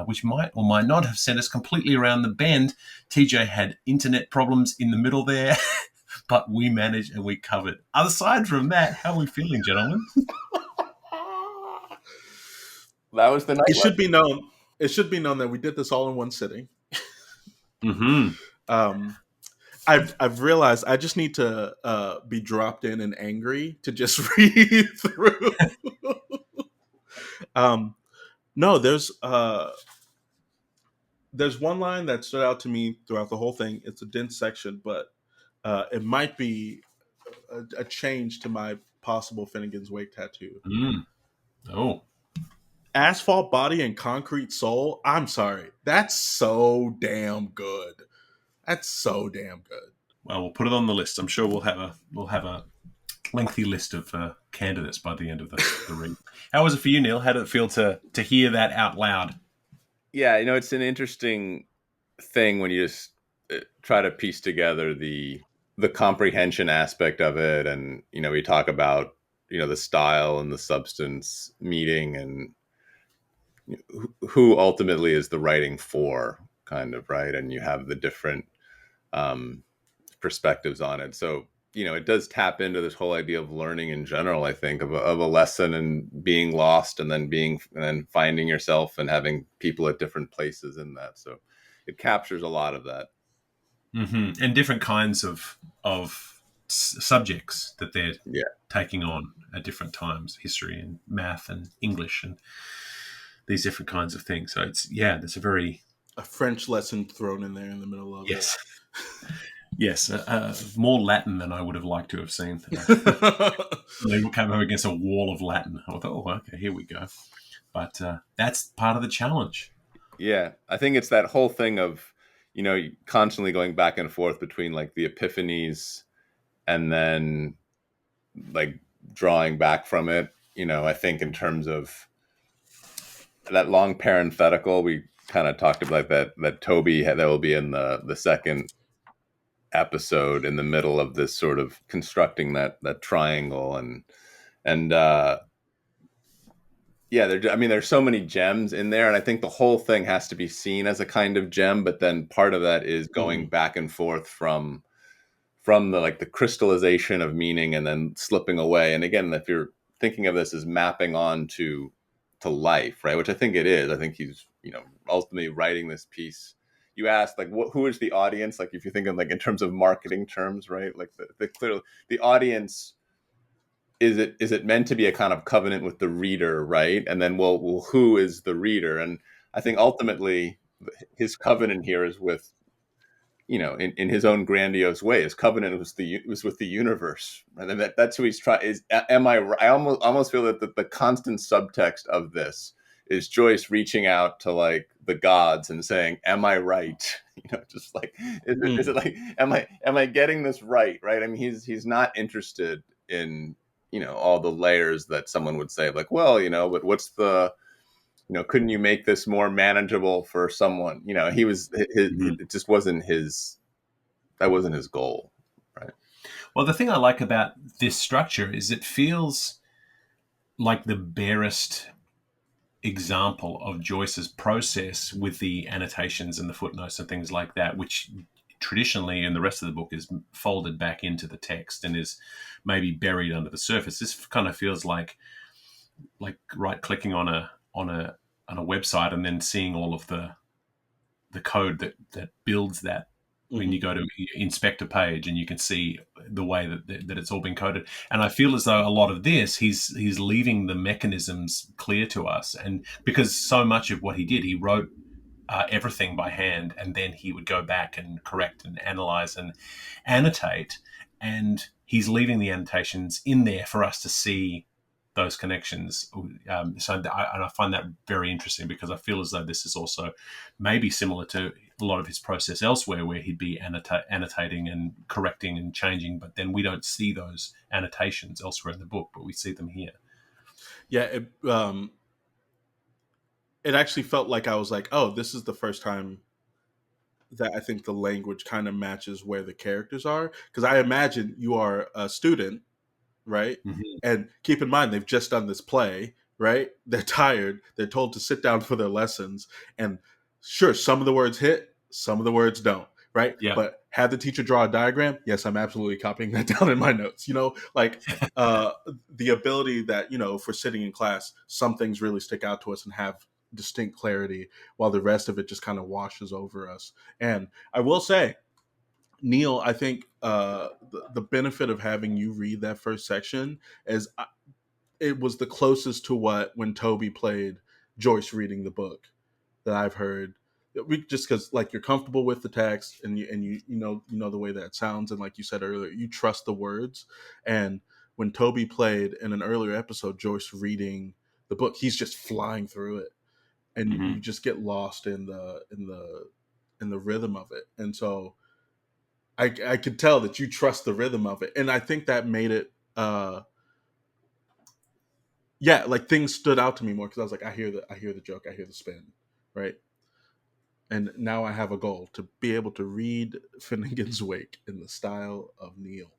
which might or might not have sent us completely around the bend. TJ had internet problems in the middle there, but we managed and we covered. Aside from that, how are we feeling, gentlemen? That was the night. It should be known. It should be known that we did this all in one sitting. Mm-hmm. I've realized I just need to be dropped in and angry to just read through. No, there's one line that stood out to me throughout the whole thing. It's a dense section, but it might be a change to my possible Finnegans Wake tattoo. Mm. Oh. Asphalt body and concrete soul. I'm sorry. That's so damn good. That's so damn good. Well, we'll put it on the list. I'm sure we'll have a lengthy list of candidates by the end of the read. How was it for you, Neil? How did it feel to hear that out loud? Yeah, it's an interesting thing when you just try to piece together the comprehension aspect of it, and we talk about the style and the substance meeting, and who ultimately is the writing for, kind of, right? And you have the different perspectives on it. So it does tap into this whole idea of learning in general, I think, of a lesson and being lost and then finding yourself and having people at different places in that. So it captures a lot of that. Mm-hmm. And different kinds of subjects that they're taking on at different times, history and math and English and these different kinds of things. So there's a French lesson thrown in there in the middle of it. Yes, more Latin than I would have liked to have seen. They came up against a wall of Latin. I thought, oh, okay, here we go. But that's part of the challenge. Yeah, I think it's that whole thing of, constantly going back and forth between like the epiphanies and then like drawing back from it. I think in terms of that long parenthetical, we kind of talked about that Toby that will be in the second episode, in the middle of this sort of constructing that triangle and there's so many gems in there, and I think the whole thing has to be seen as a kind of gem, but then part of that is going back and forth from the crystallization of meaning and then slipping away. And again, if you're thinking of this as mapping on to life, right, which I think it is. I think he's ultimately writing this piece. You asked who is the audience? Like if you're thinking in terms of marketing terms, right? Like the audience is it meant to be a kind of covenant with the reader, right? And then, well, who is the reader? And I think ultimately his covenant here is with, in his own grandiose way, his covenant was with the universe, right? And that's who he's trying. Am I right? I almost feel that the constant subtext of this is Joyce reaching out to like the gods and saying, "Am I right?" Just like, is it like, am I getting this right? Right? I mean, he's not interested in all the layers that someone would say, like, well, but what's the couldn't you make this more manageable for someone? He was it just wasn't his. That wasn't his goal, right? Well, the thing I like about this structure is it feels like the barest example of Joyce's process with the annotations and the footnotes and things like that, which traditionally in the rest of the book is folded back into the text and is maybe buried under the surface. This kind of feels like right clicking on a website and then seeing all of the code that builds that. When you go to inspect a page and you can see the way that it's all been coded. And I feel as though a lot of this, he's leaving the mechanisms clear to us. And because so much of what he did, he wrote everything by hand, and then he would go back and correct and analyze and annotate. And he's leaving the annotations in there for us to see those connections. I find that very interesting, because I feel as though this is also maybe similar to a lot of his process elsewhere, where he'd be annotating and correcting and changing, but then we don't see those annotations elsewhere in the book, but we see them here. Yeah, it actually felt like I was like, oh, this is the first time that I think the language kind of matches where the characters are. Because I imagine you are a student, right? Mm-hmm. And keep in mind, they've just done this play, right? They're tired. They're told to sit down for their lessons. And sure, some of the words hit, some of the words don't, right? Yeah. But have the teacher draw a diagram. Yes, I'm absolutely copying that down in my notes. Like the ability that, if we're sitting in class, some things really stick out to us and have distinct clarity, while the rest of it just kind of washes over us. And I will say, Neil, I think the benefit of having you read that first section is it was the closest to what when Toby played Joyce reading the book that I've heard. Just because like you're comfortable with the text and you know the way that it sounds, and like you said earlier, you trust the words. And when Toby played in an earlier episode Joyce reading the book, he's just flying through it, and Mm-hmm. you just get lost in the rhythm of it. And so I could tell that you trust the rhythm of it, and I think that made it like things stood out to me more, because I was like, I hear the joke, I hear the spin, right? And now I have a goal to be able to read Finnegans Wake in the style of Neil.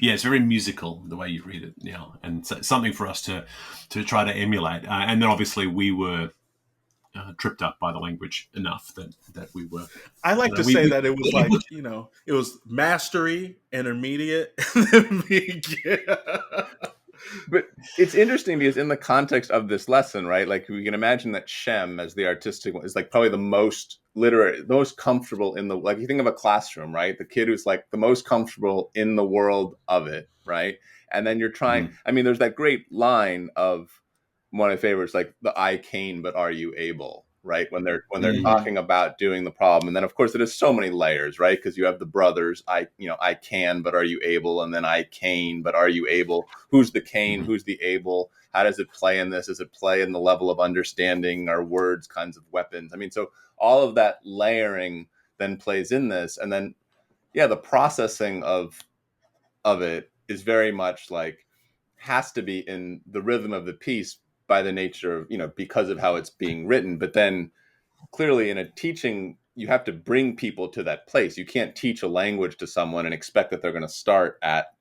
Yeah, it's very musical the way you read it now, and so something for us to try to emulate. And then obviously we were tripped up by the language enough that we were. I like to say that it was like it was mastery, intermediate, and then But it's interesting because in the context of this lesson, right, like we can imagine that Shem, as the artistic one, is like probably the most literate, the most comfortable in the, like you think of a classroom, right? The kid who's like the most comfortable in the world of it, right? And then you're trying, I mean, there's that great line of one of my favorites, like the I can, but are you able? Right, when they're talking about doing the problem, and then of course it has so many layers, right? Because you have the brothers, I can, but are you able? And then I can, but are you able? Who's the can? Who's the able? How does it play in this? Does it play in the level of understanding? Are words kinds of weapons? I mean, so all of that layering then plays in this, and then the processing of it is very much like has to be in the rhythm of the piece by the nature of because of how it's being written. But then clearly in a teaching, you have to bring people to that place. You can't teach a language to someone and expect that they're going to start at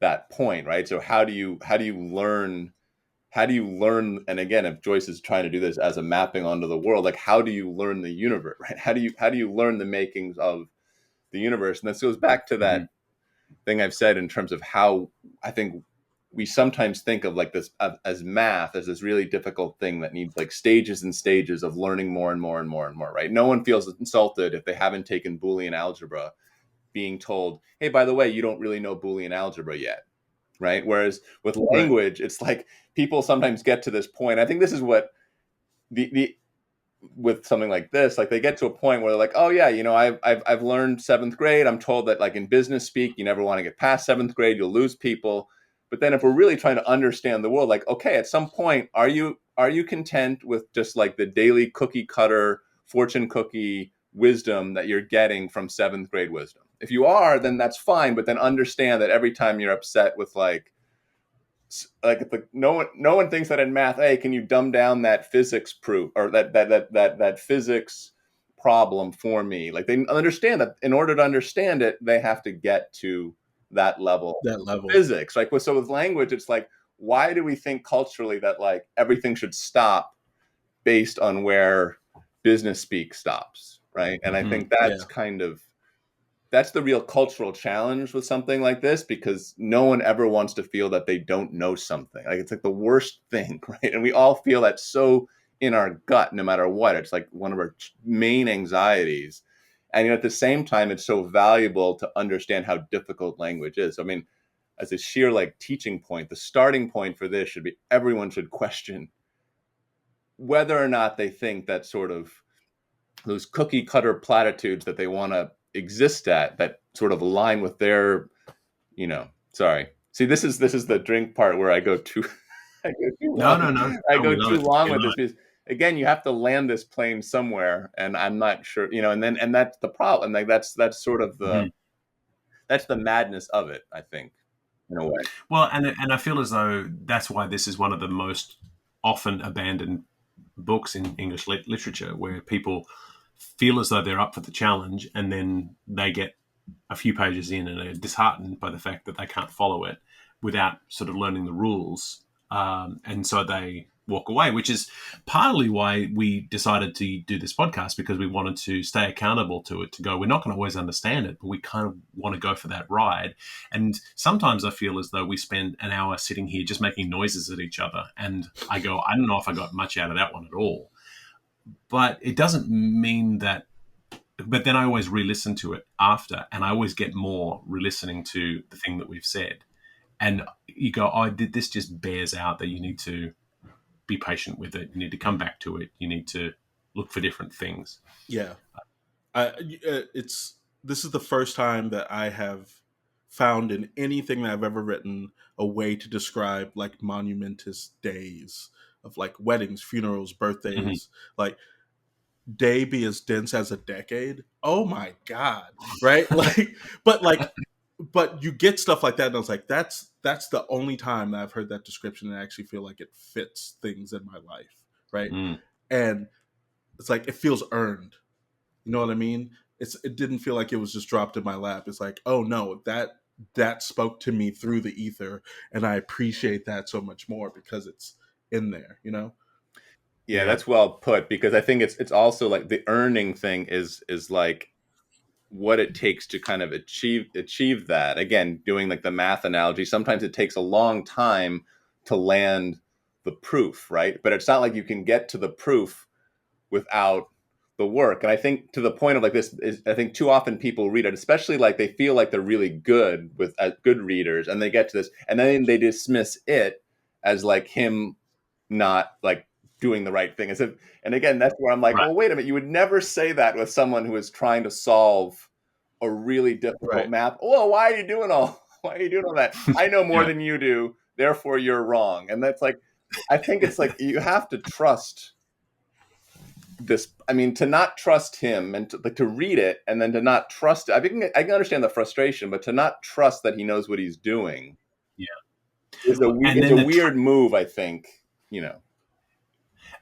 that point, right? So how do you learn? And again, if Joyce is trying to do this as a mapping onto the world, like how do you learn the universe, right? How do you learn the makings of the universe? And this goes back to that thing I've said in terms of how I think we sometimes think of like this as math as this really difficult thing that needs like stages and stages of learning more and more and more and more, right? No one feels insulted if they haven't taken Boolean algebra being told, hey, by the way, you don't really know Boolean algebra yet, right? Whereas with Right. language, it's like people sometimes get to this point. I think this is what the with something like this, like they get to a point where they're like, oh yeah, I've learned seventh grade. I'm told that like in business speak, you never want to get past seventh grade, you'll lose people. But then if we're really trying to understand the world, like, okay, at some point, are you content with just like the daily cookie cutter fortune cookie wisdom that you're getting from seventh grade wisdom? If you are, then that's fine. But then understand that every time you're upset with no one thinks that in math, hey, can you dumb down that physics proof or that physics problem for me? Like they understand that in order to understand it, they have to get to that level That of level. physics. Like so with language, it's like, why do we think culturally that like everything should stop based on where business speak stops, right? And I think Yeah. that's the real cultural challenge with something like this, because no one ever wants to feel that they don't know something. Like it's like the worst thing, right? And we all feel that so in our gut, no matter what. It's like one of our main anxieties. And at the same time, it's so valuable to understand how difficult language is. I mean, as a sheer like teaching point, the starting point for this should be everyone should question whether or not they think that sort of those cookie cutter platitudes that they want to exist at that sort of align with their, sorry. See, this is the drink part where I go too I go too No, long. no, no. I No, go we love too it. long We with love this because again, you have to land this plane somewhere, and I'm not sure, and that's the problem. Like that's sort of it. that's the madness of it, I think, in a way. Well, and I feel as though that's why this is one of the most often abandoned books in English literature, where people feel as though they're up for the challenge, and then they get a few pages in and are disheartened by the fact that they can't follow it without sort of learning the rules, and so they walk away, which is partly why we decided to do this podcast, because we wanted to stay accountable to it, to go, we're not going to always understand it, but we kind of want to go for that ride. And sometimes I feel as though we spend an hour sitting here just making noises at each other, and I go, I don't know if I got much out of that one at all. But it doesn't mean that, but then I always re-listen to it after, and I always get more re-listening to the thing that we've said. And you go, oh, this just bears out that you need to be patient with it. You need to come back to it. You need to look for different things. Yeah. It's this is the first time that I have found in anything that I've ever written a way to describe like monumentous days of like weddings, funerals, birthdays, like day be as dense as a decade. Oh my god, right? But you get stuff like that, and I was like, that's the only time that I've heard that description and I actually feel like it fits things in my life, right? Mm. And it's like it feels earned. You know what I mean? It didn't feel like it was just dropped in my lap. It's like, oh no, that spoke to me through the ether, and I appreciate that so much more because it's in there, you know? Yeah, Yeah. that's well put, because I think it's also like the earning thing is like what it takes to kind of achieve that. Again, doing like the math analogy, sometimes it takes a long time to land the proof, right? But it's not like you can get to the proof without the work. And I think to the point of like this is, I think too often people read it, especially like they feel like they're really good with good readers, and they get to this and then they dismiss it as like him not like doing the right thing, as if, and again, that's where I'm like, Right. well, wait a minute, you would never say that with someone who is trying to solve a really difficult Right. math. Oh, why are you doing all that? I know more Yeah. than you do, therefore you're wrong. And that's like, I think it's like you have to trust this. I mean, to not trust him and to read it and then to not trust it. I can understand the frustration, but to not trust that he knows what he's doing Yeah. is And it's then a weird move, I think, you know.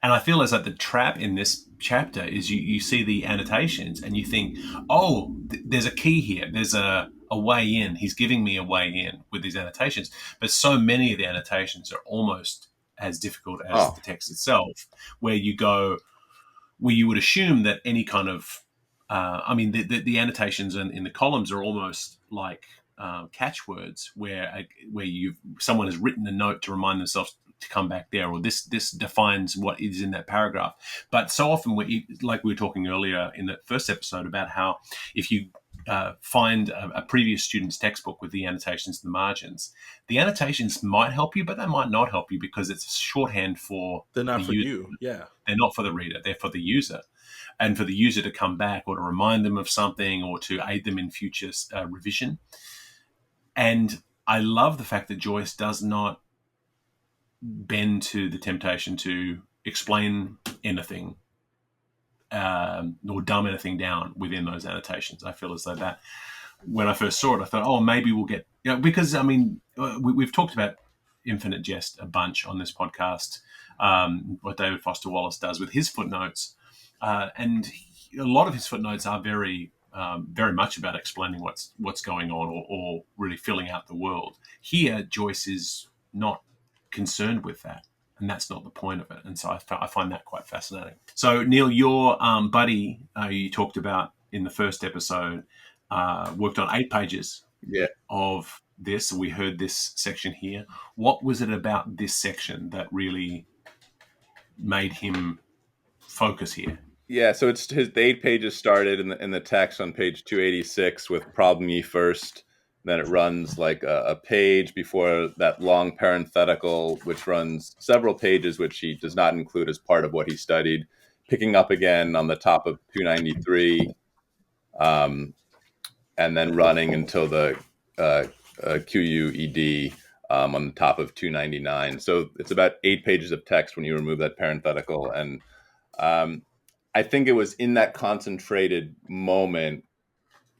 and I feel as that the trap in this chapter is you see the annotations and you think, oh, there's a key here. There's a way in. He's giving me a way in with these annotations. But so many of the annotations are almost as difficult as Oh, the text itself, where you go, where you would assume that any kind of, I mean, the annotations in the columns are almost like catchwords, where someone has written a note to remind themselves to come back there, or this defines what is in that paragraph. But so often, like we were talking earlier in the first episode about how if you find a previous student's textbook with the annotations and the margins. The annotations might help you, but they might not help you because it's shorthand for They're not the for user. you. Yeah. They're not for the reader. They're for the user. And for the user to come back or to remind them of something or to aid them in future revision. And I love the fact that Joyce does not bend to the temptation to explain anything or dumb anything down within those annotations. I feel as though that when I first saw it, I thought, oh, maybe we'll get, because I mean, we've talked about Infinite Jest a bunch on this podcast, what David Foster Wallace does with his footnotes. And a lot of his footnotes are very much about explaining what's going on or really filling out the world. Here, Joyce is not concerned with that. And that's not the point of it. And so I find that quite fascinating. So, Neil, your buddy you talked about in the first episode worked on 8 pages of this. We heard this section here. What was it about this section that really made him focus here? Yeah, so it's the 8 pages started in the text on page 286 with problem ye first. Then it runs like a page before that long parenthetical, which runs several pages, which he does not include as part of what he studied, picking up again on the top of 293, and then running until the QUED on the top of 299. So it's about 8 pages of text when you remove that parenthetical. And I think it was in that concentrated moment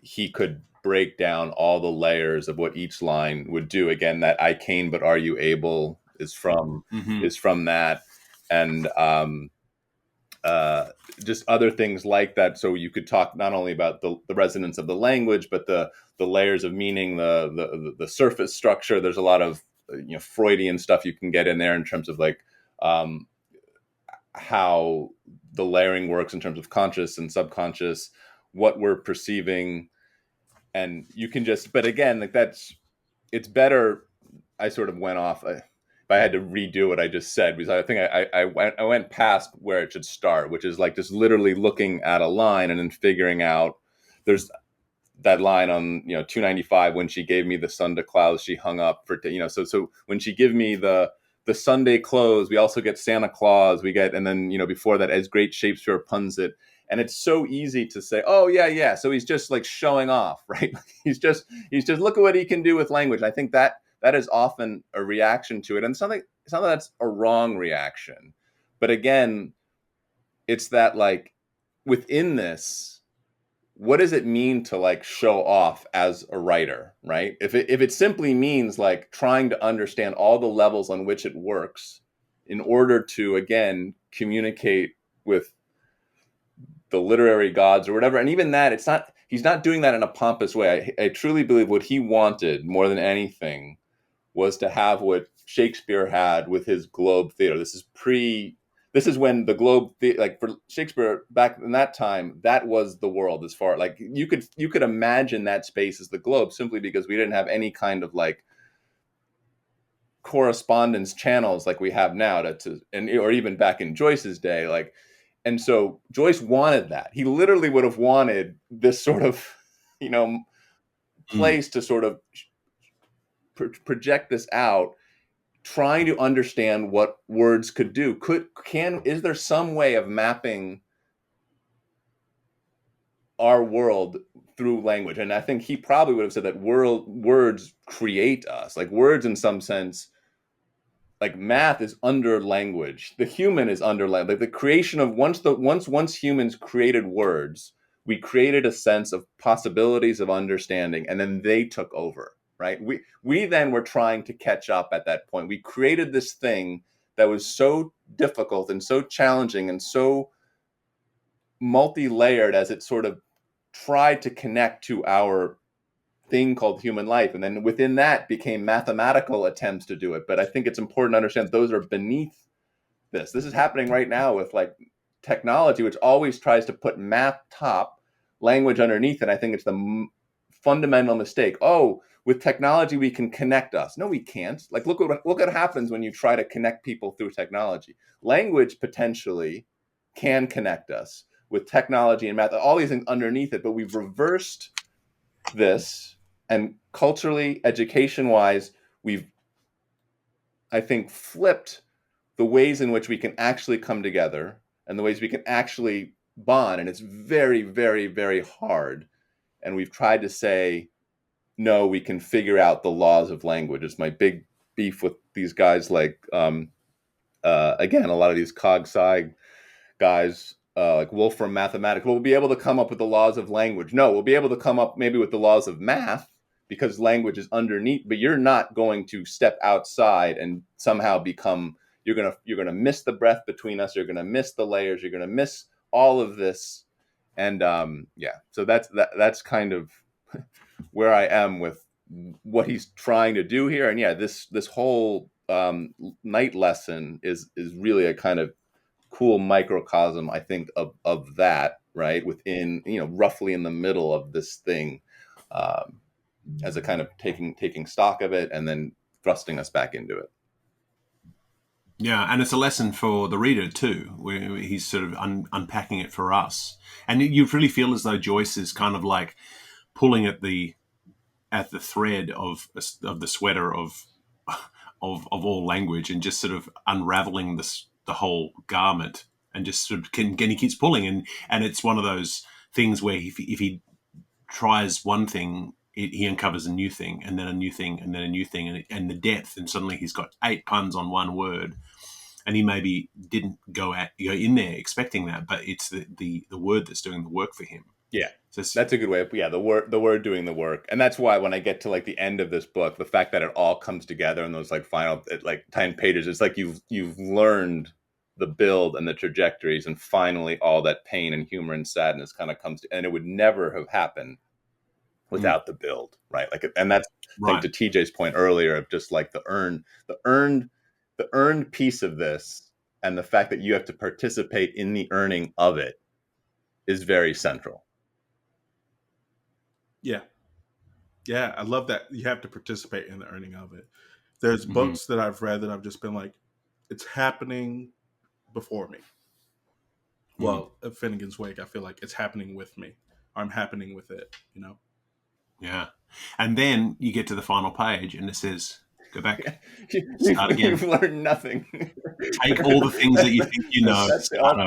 he could break down all the layers of what each line would do. Again, that I can, but are you able is from that. And just other things like that. So you could talk not only about the resonance of the language, but the layers of meaning, the surface structure. There's a lot of Freudian stuff you can get in there in terms of like how the layering works in terms of conscious and subconscious, what we're perceiving. And you can just, but again, like it's better. I sort of went off. If I had to redo what I just said, because I think I went past where it should start, which is like just literally looking at a line and then figuring out. There's that line on 295 when she gave me the Sunday clothes she hung up for so when she give me the Sunday clothes, we also get Santa Claus, we get, and then before that, as great Shakespeare puns it. And it's so easy to say, oh yeah, so he's just like showing off, right? he's just look at what he can do with language. I think that is often a reaction to it, and it's not that's a wrong reaction, but again, it's that like within this, what does it mean to like show off as a writer, right? If it simply means like trying to understand all the levels on which it works in order to again communicate with the literary gods or whatever, and even that, he's not doing that in a pompous way. I truly believe what he wanted more than anything was to have what Shakespeare had with his Globe Theater. This is when the Globe like for Shakespeare back in that time, that was the world. As far like you could imagine that space as the globe, simply because we didn't have any kind of like correspondence channels like we have now or even back in Joyce's day, like. And so Joyce wanted that. He literally would have wanted this sort of, place to sort of project this out, trying to understand what words could do. Is there some way of mapping our world through language? And I think he probably would have said that words create us. Like words in some sense, like math is under language. The human is under language. Like the creation of once humans created words, we created a sense of possibilities of understanding, and then they took over, right? We then were trying to catch up at that point. We created this thing that was so difficult and so challenging and so multi-layered as it sort of tried to connect to our thing called human life, and then within that became mathematical attempts to do it. But I think it's important to understand those are beneath this. This is happening right now with like technology, which always tries to put math top, language underneath, and I think it's the fundamental mistake. Oh, with technology we can connect us. No, we can't. Like look what happens when you try to connect people through technology. Language potentially can connect us with technology and math, all these things underneath it, but we've reversed this, and culturally, education-wise, we've, I think, flipped the ways in which we can actually come together and the ways we can actually bond. And it's very, very, very hard. And we've tried to say, no, we can figure out the laws of language. It's my big beef with these guys like, again, a lot of these cog sci guys, like Wolfram Mathematics. We'll be able to come up with the laws of language. No, we'll be able to come up maybe with the laws of math because language is underneath, but you're not going to step outside and somehow become, you're going to miss the breath between us. You're going to miss the layers. You're going to miss all of this. And so that's kind of where I am with what he's trying to do here. And this whole night lesson is really a kind of cool microcosm, I think, of that, right, within, roughly in the middle of this thing, as a kind of taking stock of it and then thrusting us back into it. Yeah, and it's a lesson for the reader too, where he's sort of unpacking it for us. And you really feel as though Joyce is kind of like pulling at the thread of the sweater of all language, and just sort of unraveling the whole garment, and just sort of he keeps pulling, and it's one of those things where if he tries one thing, he uncovers a new thing, and then a new thing, and then a new thing, and the depth, and suddenly he's got 8 puns on one word, and he maybe didn't go in there expecting that, but it's the word that's doing the work for him. Yeah, so that's a good way of, the word doing the work. And that's why when I get to like the end of this book, the fact that it all comes together in those like final 10 pages, it's like you've learned the build and the trajectories, and finally all that pain and humor and sadness kind of comes to, and it would never have happened without the build, right? Like, and that's right. I think to TJ's point earlier of just like the earned piece of this, and the fact that you have to participate in the earning of it is very central. Yeah, I love that you have to participate in the earning of it. There's books that I've read that I've just been like, it's happening before me. Well, at Finnegans Wake, I feel like it's happening with me. I'm happening with it, Yeah. And then you get to the final page and it says, go back, start again. You've learned nothing. Take all the things that you think you know.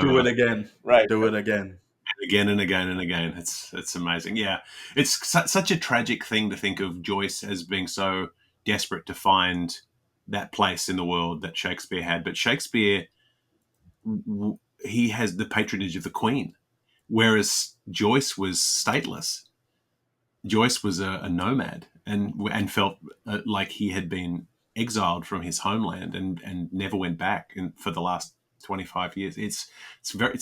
Do it again. Right. Do it again. Again and again and again. It's amazing. Yeah, it's such a tragic thing to think of Joyce as being so desperate to find that place in the world that Shakespeare had. But Shakespeare, he has the patronage of the Queen, whereas Joyce was stateless. Joyce was a nomad and felt like he had been exiled from his homeland and never went back for the last 25 years. It's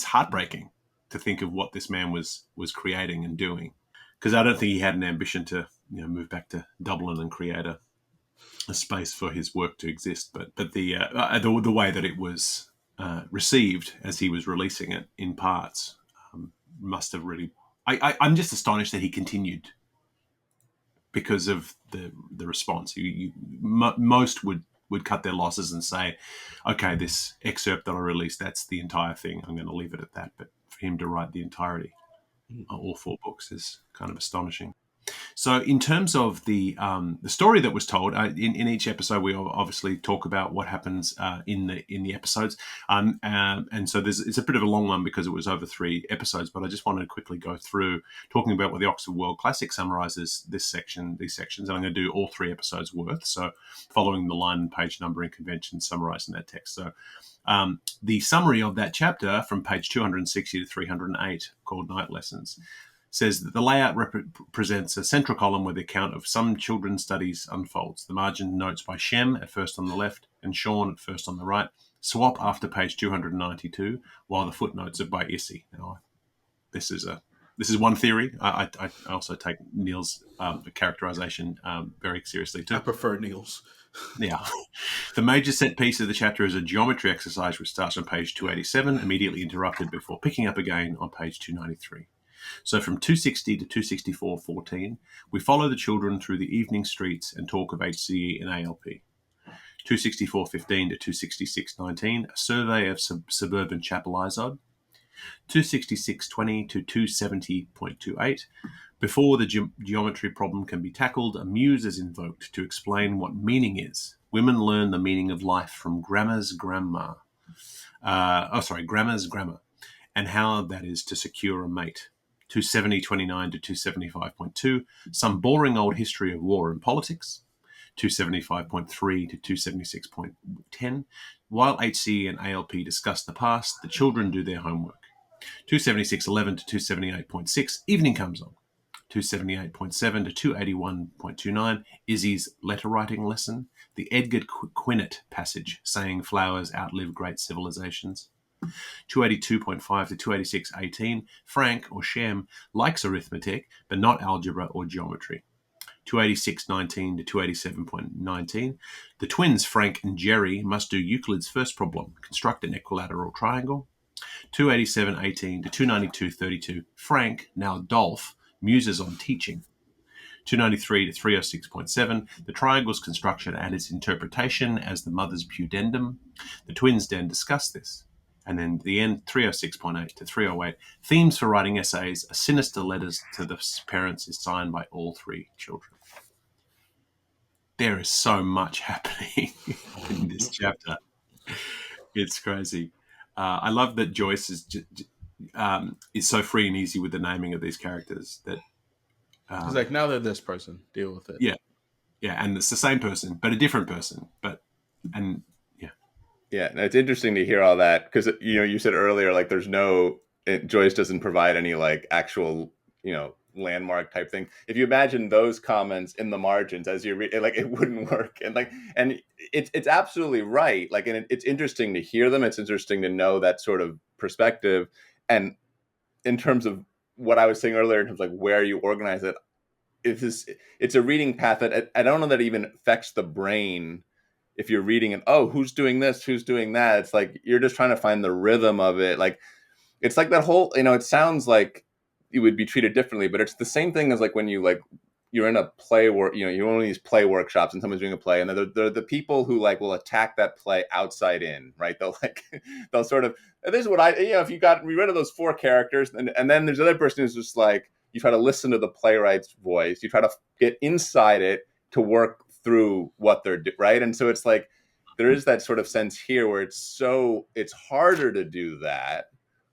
heartbreaking to think of what this man was creating and doing, because I don't think he had an ambition to move back to Dublin and create a space for his work to exist. But the way that it was received as he was releasing it in parts must have really. I'm just astonished that he continued because of the response. Most would cut their losses and say, okay, this excerpt that I released, that's the entire thing. I'm going to leave it at that. But for him to write the entirety, all 4 books, is kind of astonishing. So in terms of the story that was told, in each episode, we obviously talk about what happens in the episodes. And so it's a bit of a long one because it was over 3 episodes, but I just wanted to quickly go through talking about what the Oxford World Classic summarizes these sections, and I'm going to do all 3 episodes worth. So following the line and page numbering convention summarizing that text. So the summary of that chapter from page 260 to 308, called Night Lessons, says that the layout presents a central column where the account of some children's studies unfolds. The margin notes by Shem at first on the left and Sean at first on the right swap after page 292, while the footnotes are by Issy. Now, this is one theory. I also take Neil's characterization very seriously too. I prefer Neil's. Yeah. The major set piece of the chapter is a geometry exercise which starts on page 287, immediately interrupted before picking up again on page 293. So from 260 to 264.14, we follow the children through the evening streets and talk of HCE and ALP. 264.15 to 266.19, a survey of suburban Chapel Izod. 266.20 to 270.28, Before the geometry problem can be tackled, a muse is invoked to explain what meaning is. Women learn the meaning of life from grammar's grammar. Grammar's grammar, and how that is to secure a mate. 270.29 to 275.2, some boring old history of war and politics. 275.3 to 276.10, while HC and ALP discuss the past, the children do their homework. 276.11 to 278.6, evening comes on. 278.7 to 281.29, Izzy's letter writing lesson, the Edgar Quinet passage saying flowers outlive great civilizations. 282.5 to 286.18, Frank, or Shem, likes arithmetic, but not algebra or geometry. 286.19 to 287.19, the twins Frank and Jerry must do Euclid's first problem, construct an equilateral triangle. 287.18 to 292.32, Frank, now Dolph, muses on teaching. 293 to 306.7, the triangle's construction and its interpretation as the mother's pudendum. The twins then discuss this. And then the end, 306.8 to 308, themes for writing essays, a sinister letters to the parents is signed by all three children. There is so much happening in this chapter. It's crazy. I love that Joyce is so free and easy with the naming of these characters that He's like, now they're this person, deal with it. Yeah, and it's the same person, but a different person. Yeah, it's interesting to hear all that because you said earlier like Joyce doesn't provide any like actual landmark type thing. If you imagine those comments in the margins as you read, like it wouldn't work. And it's absolutely right. Like, and it's interesting to hear them. It's interesting to know that sort of perspective. And in terms of what I was saying earlier, in terms of like where you organize it, it's a reading path that I don't know that it even affects the brain. If you're reading it, who's doing this, who's doing that? It's like you're just trying to find the rhythm of it. Like it's like that whole, it sounds like you would be treated differently, but it's the same thing as like when you're in a play where you're in one of these play workshops and someone's doing a play, and they're the people who like will attack that play outside in, right? They'll sort of, this is what if you got rid of those four characters, and then there's another person who's just like, you try to listen to the playwright's voice, you try to get inside it to work through what they're doing, right? And so it's like there is that sort of sense here where it's harder to do that,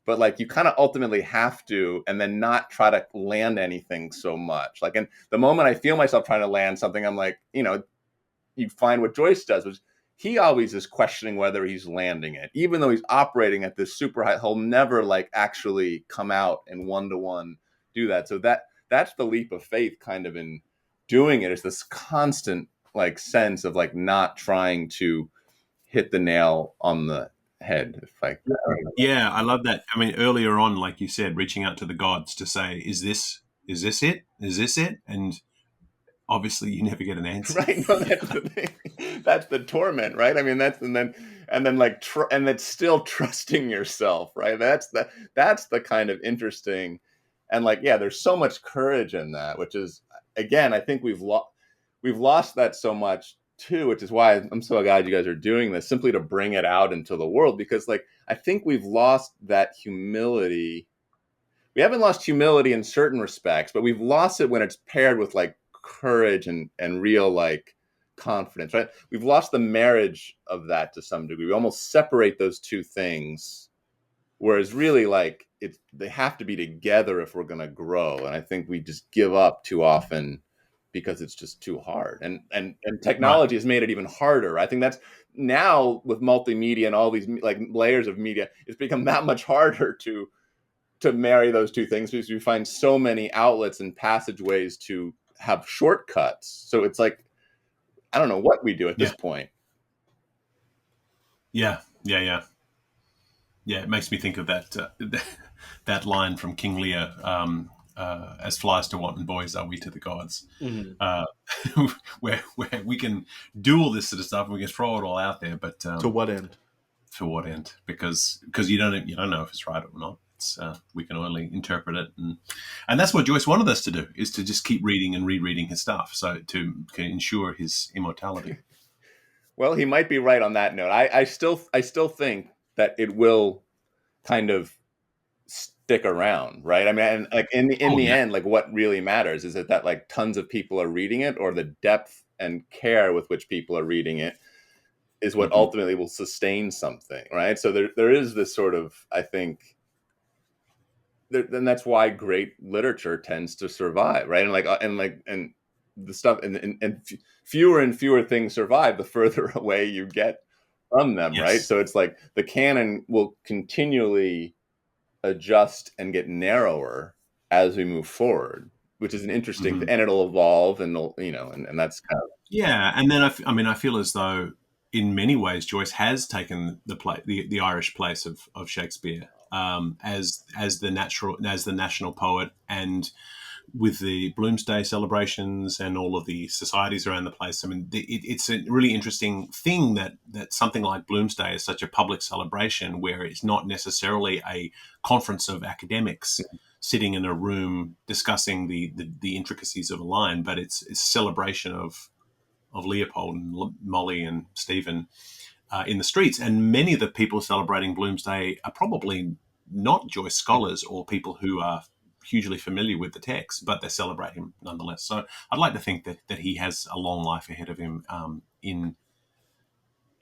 but like you kind of ultimately have to, and then not try to land anything so much. Like, and the moment I feel myself trying to land something, I'm like, you find what Joyce does, which he always is questioning whether he's landing it, even though he's operating at this super high. He'll never like actually come out and one-to-one do that. So that's the leap of faith kind of in doing it, is this constant like sense of like not trying to hit the nail on the head. Yeah, I love that. I mean, earlier on, like you said, reaching out to the gods to say, is this it? Is this it? And obviously you never get an answer. Right. No, that's the thing. That's the torment, right? I mean, and then like, and that's still trusting yourself, right? That's the kind of interesting, and like, yeah, there's so much courage in that, which is, again, I think we've lost that so much too, which is why I'm so glad you guys are doing this, simply to bring it out into the world, because like, I think we've lost that humility. We haven't lost humility in certain respects, but we've lost it when it's paired with like courage and real like confidence, right? We've lost the marriage of that to some degree. We almost separate those two things, whereas really like they have to be together if we're going to grow. And I think we just give up too often because it's just too hard. And technology has made it even harder. I think that's now with multimedia and all these like layers of media, it's become that much harder to marry those two things, because you find so many outlets and passageways to have shortcuts. So it's like, I don't know what we do at this point. Yeah. It makes me think of that that line from King Lear, as flies to wanton boys are we to the gods, where we can do all this sort of stuff and we can throw it all out there, but to what end? For what end? Because you don't know if it's right or not. It's we can only interpret it, and that's what Joyce wanted us to do, is to just keep reading and rereading his stuff, so to ensure his immortality. Well, he might be right on that note. I still think that it will kind of stick around, right? I mean, and like in the end, like what really matters is that like tons of people are reading it, or the depth and care with which people are reading it is what ultimately will sustain something, right? So there is this sort of, I think, and that's why great literature tends to survive, right? And the stuff and fewer and fewer things survive the further away you get from them, right? So it's like the canon will continually adjust and get narrower as we move forward, which is an interesting and it'll evolve, and and that's kind of and then I feel as though in many ways Joyce has taken the Irish place of Shakespeare as the national poet, and with the Bloomsday celebrations and all of the societies around the place. I mean, it's a really interesting thing that something like Bloomsday is such a public celebration, where it's not necessarily a conference of academics sitting in a room discussing the intricacies of a line, but it's a celebration of Leopold and Molly and Stephen in the streets. And many of the people celebrating Bloomsday are probably not Joyce scholars or people who are hugely familiar with the text, but they celebrate him nonetheless. So I'd like to think that he has a long life ahead of him in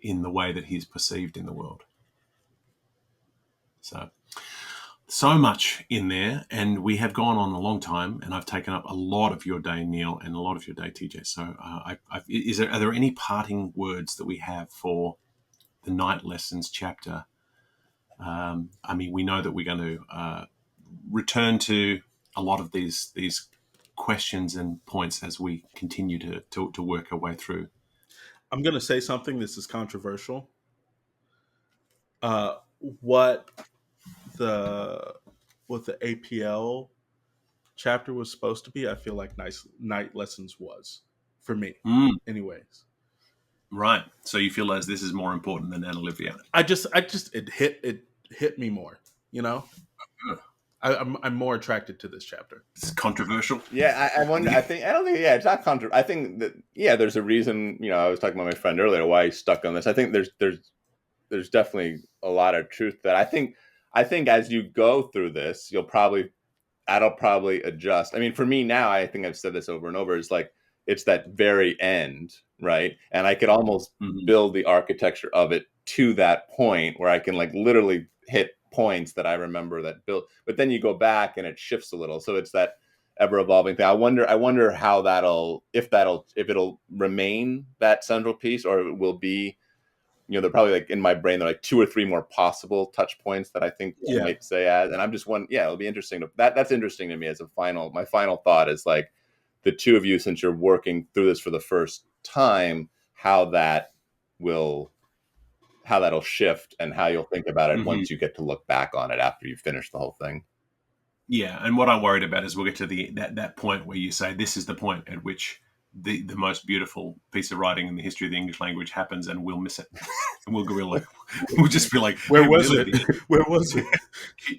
the way that he's perceived in the world. So much in there, and we have gone on a long time, and I've taken up a lot of your day, Neil, and a lot of your day, TJ. So are there any parting words that we have for the Night Lessons chapter? I mean, we know that we're going to return to a lot of these questions and points as we continue to work our way through. I'm going to say something. This is controversial. What the APL chapter was supposed to be, I feel like Night Lessons was for me, anyways. Right. So you feel as this is more important than Anna Olivia? It hit me more. I'm more attracted to this chapter. It's controversial. Yeah, I wonder. I don't think. Yeah, it's not controversial. I think that there's a reason. I was talking about my friend earlier why he's stuck on this. I think there's definitely a lot of truth to that. I think as you go through this, that'll probably adjust. I mean, for me now, I think I've said this over and over. It's like it's that very end, right? And I could almost build the architecture of it to that point where I can like literally hit points that I remember that built, but then you go back and it shifts a little. So it's that ever evolving thing. I wonder how if it'll remain that central piece, or it will be, they're probably like in my brain, there are like 2 or 3 more possible touch points that I think I might say as, and I'm just it'll be interesting that's interesting to me as my final thought is like the two of you, since you're working through this for the first time, how that'll shift and how you'll think about it once you get to look back on it after you finish the whole thing. Yeah, and what I'm worried about is we'll get to that point where you say this is the point at which the most beautiful piece of writing in the history of the English language happens, and we'll miss it. And we'll just be like, where was it? Where was it?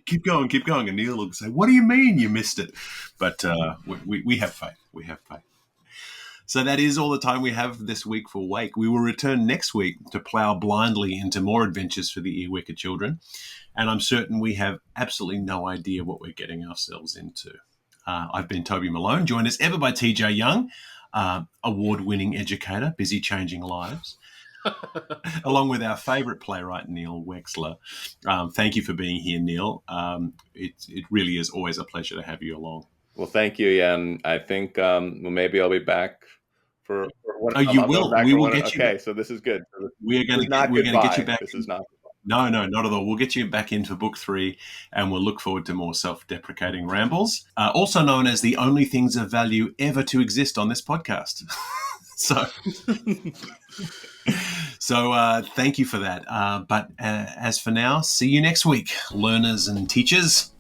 Keep going. And Neil will say, what do you mean you missed it? But we have faith. We have faith. So that is all the time we have this week for Wake. We will return next week to plough blindly into more adventures for the Earwicker children. And I'm certain we have absolutely no idea what we're getting ourselves into. I've been Toby Malone, joined as ever by TJ Young, award-winning educator, busy changing lives, along with our favourite playwright, Neil Wechsler. Thank you for being here, Neil. It really is always a pleasure to have you along. Well, thank you, and I think maybe I'll be back for one. Oh, you will. We will get you. Okay, so this is good. We're going to get you back. This is not. No, not at all. We'll get you back into book 3, and we'll look forward to more self-deprecating rambles, also known as the only things of value ever to exist on this podcast. So thank you for that. But as for now, see you next week, learners and teachers.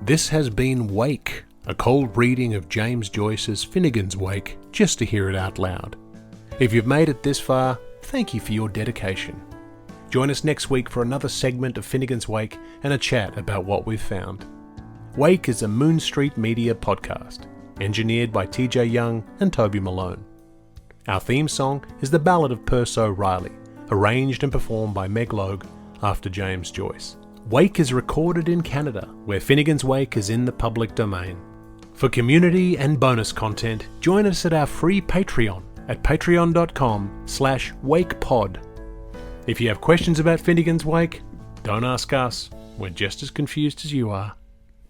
This has been Wake, a cold reading of James Joyce's Finnegans Wake, just to hear it out loud. If you've made it this far, thank you for your dedication. Join us next week for another segment of Finnegans Wake and a chat about what we've found. Wake is a Moon Street Media podcast, engineered by TJ Young and Toby Malone. Our theme song is The Ballad of Perso Riley, arranged and performed by Meg Logue after James Joyce. Wake is recorded in Canada, where Finnegans Wake is in the public domain. For community and bonus content, join us at our free Patreon at patreon.com/wakepod. If you have questions about Finnegans Wake, don't ask us. We're just as confused as you are.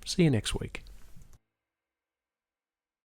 See you next week.